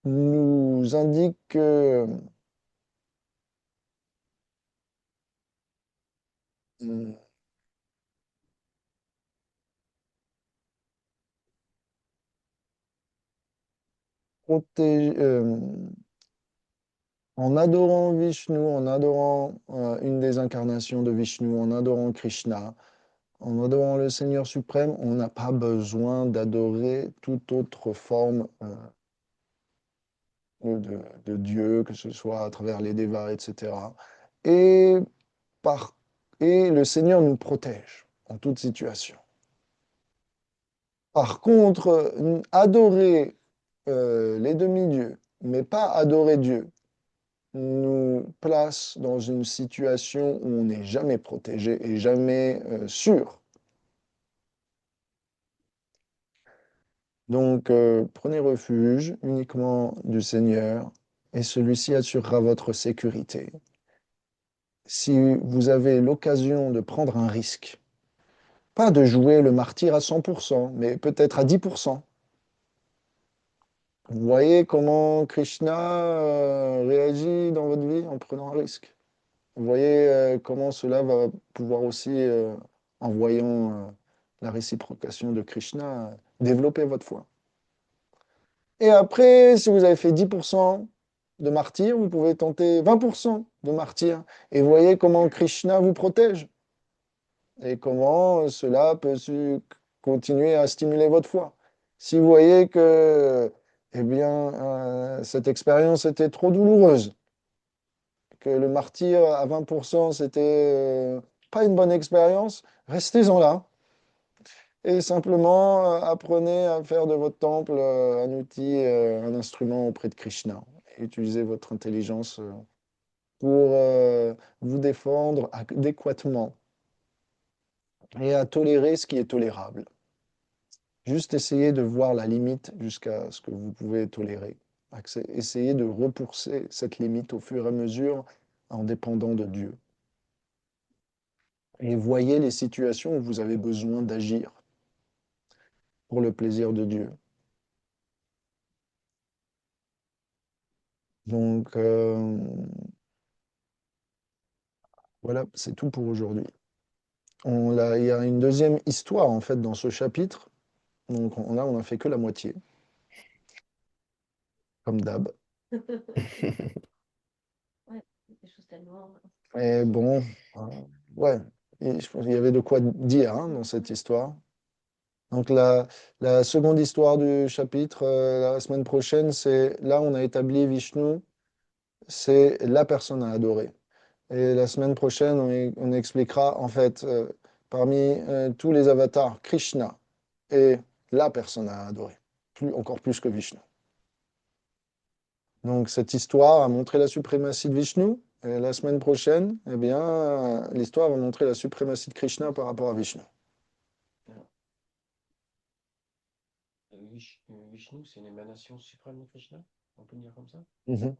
Speaker 2: nous indique que en adorant Vishnu, en adorant une des incarnations de Vishnu, en adorant Krishna, en adorant le Seigneur suprême, on n'a pas besoin d'adorer toute autre forme de Dieu, que ce soit à travers les Devas, etc. Et, par, et le Seigneur nous protège en toute situation. Par contre, adorer les demi-dieux, mais pas adorer Dieu, nous place dans une situation où on n'est jamais protégé et jamais sûr. Donc, prenez refuge uniquement du Seigneur et celui-ci assurera votre sécurité. Si vous avez l'occasion de prendre un risque, pas de jouer le martyr à 100%, mais peut-être à 10%. Vous voyez comment Krishna réagit dans votre vie en prenant un risque. Vous voyez comment cela va pouvoir aussi, en voyant la réciprocation de Krishna, développer votre foi. Et après, si vous avez fait 10% de martyr, vous pouvez tenter 20% de martyr. Et vous voyez comment Krishna vous protège. Et comment cela peut continuer à stimuler votre foi. Si vous voyez que eh bien, cette expérience était trop douloureuse, que le martyr à 20%, c'était pas une bonne expérience, restez-en là. Et simplement, apprenez à faire de votre temple un outil, un instrument auprès de Krishna. Et utilisez votre intelligence pour vous défendre adéquatement et à tolérer ce qui est tolérable. Juste essayez de voir la limite jusqu'à ce que vous pouvez tolérer. Essayez de repousser cette limite au fur et à mesure en dépendant de Dieu. Et voyez les situations où vous avez besoin d'agir pour le plaisir de Dieu. Donc, voilà, c'est tout pour aujourd'hui. Il y a une deuxième histoire, en fait, dans ce chapitre. Donc, là, on n'a fait que la moitié, comme d'hab.
Speaker 3: Ouais, des choses tellement.
Speaker 2: Et bon, ouais, et je pense qu'il y avait de quoi dire hein, dans cette histoire. Donc la seconde histoire du chapitre, la semaine prochaine, c'est là on a établi Vishnu, c'est la personne à adorer. Et la semaine prochaine, on expliquera en fait parmi tous les avatars, Krishna est la personne à adorer, encore plus que Vishnu. Donc cette histoire a montré la suprématie de Vishnu. Et la semaine prochaine, eh bien, l'histoire va montrer la suprématie de Krishna par rapport à Vishnu.
Speaker 1: Vishnu, c'est une émanation suprême de Krishna? On peut dire comme ça?
Speaker 2: Mhm.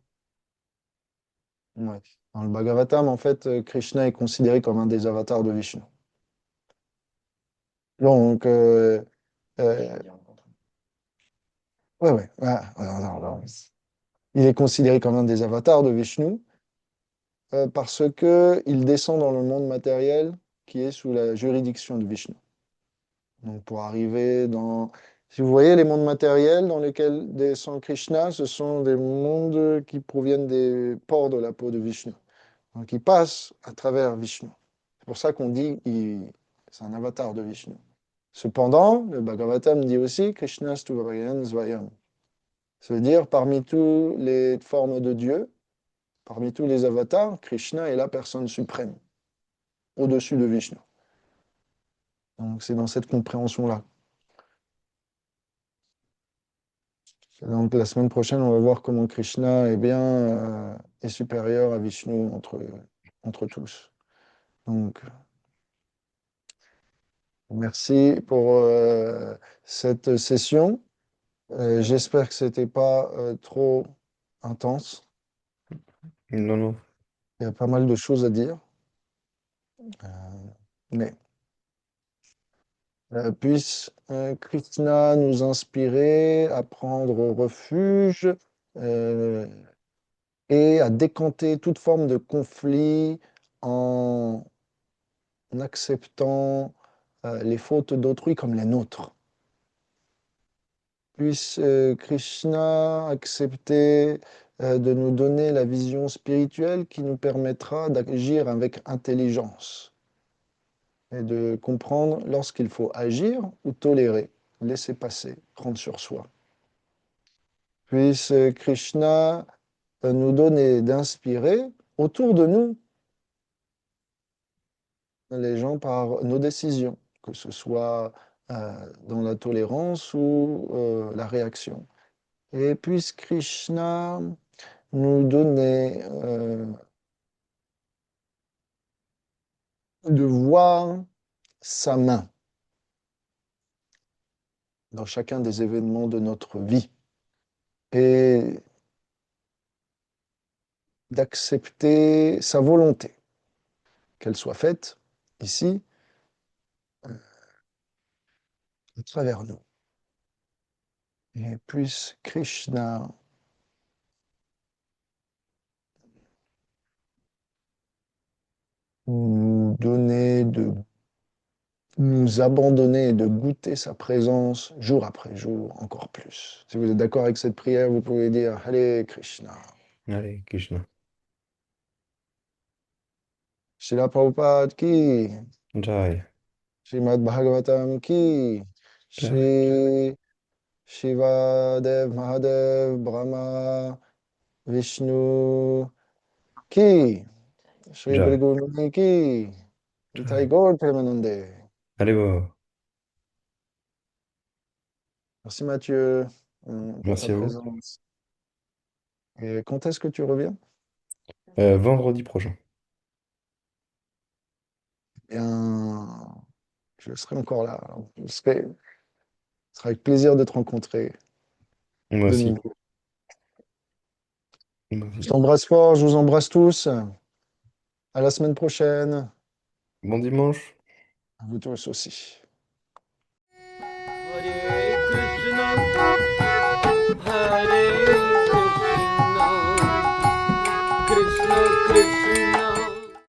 Speaker 2: Ouais. Dans le Bhagavatam, en fait, Krishna est considéré comme un des avatars de Vishnu. Donc,
Speaker 1: Je
Speaker 2: euh,
Speaker 1: l'ai rencontré.
Speaker 2: ouais, ouais. Ah, non, non. Il est considéré comme un des avatars de Vishnu parce que il descend dans le monde matériel qui est sous la juridiction de Vishnu. Donc, pour arriver dans... Si vous voyez les mondes matériels dans lesquels descend Krishna, ce sont des mondes qui proviennent des pores de la peau de Vishnu. Donc, il passe à travers Vishnu. C'est pour ça qu'on dit c'est un avatar de Vishnu. Cependant, le Bhagavatam dit aussi Krishna Stuvarayan Svayam. Ça veut dire parmi toutes les formes de Dieu, parmi tous les avatars, Krishna est la personne suprême, au-dessus de Vishnu. Donc c'est dans cette compréhension-là. Donc la semaine prochaine, on va voir comment Krishna est supérieur à Vishnu entre tous. Donc merci pour cette session. J'espère que c'était pas trop intense.
Speaker 4: Non, non.
Speaker 2: Il y a pas mal de choses à dire. Euh, mais puisse Krishna nous inspirer à prendre refuge euh, et à décanter toute forme de conflit en acceptant les fautes d'autrui comme les nôtres. Puisse Krishna accepter de nous donner la vision spirituelle qui nous permettra d'agir avec intelligence et de comprendre lorsqu'il faut agir ou tolérer, laisser passer, prendre sur soi. Puisse Krishna nous donner d'inspirer autour de nous les gens par nos décisions, que ce soit dans la tolérance ou la réaction. Et puisse Krishna nous donner de voir sa main dans chacun des événements de notre vie et d'accepter sa volonté, qu'elle soit faite ici, à travers nous. Et puisse Krishna nous donner de nous abandonner et de goûter sa présence jour après jour encore plus. Si vous êtes d'accord avec cette prière, vous pouvez dire Hare Krishna.
Speaker 4: Allez, Krishna.
Speaker 2: Srila Prabhupada ki,
Speaker 4: Jai.
Speaker 2: Srimad Bhagavatam ki,
Speaker 4: Jai.
Speaker 2: Shri Shiva Dev Mahadev Brahma Vishnu ki, Shri
Speaker 4: Jai.
Speaker 2: Brigumuni ki, Nitai
Speaker 4: Jai.
Speaker 2: Gaur Premanande.
Speaker 4: Allez, wow.
Speaker 2: Merci Mathieu pour ta
Speaker 4: Merci à vous.
Speaker 2: présence. Et quand est-ce que tu reviens?
Speaker 4: Vendredi prochain.
Speaker 2: Bien, je serai encore là. Ce sera avec plaisir de te rencontrer
Speaker 4: Moi
Speaker 2: de
Speaker 4: aussi.
Speaker 2: nouveau.
Speaker 4: Moi
Speaker 2: Je
Speaker 4: aussi.
Speaker 2: t'embrasse fort, je vous embrasse tous. À la semaine prochaine.
Speaker 4: Bon dimanche.
Speaker 2: À vous tous aussi.
Speaker 5: Hare Krishna, Hare Krishna, Krishna Krishna.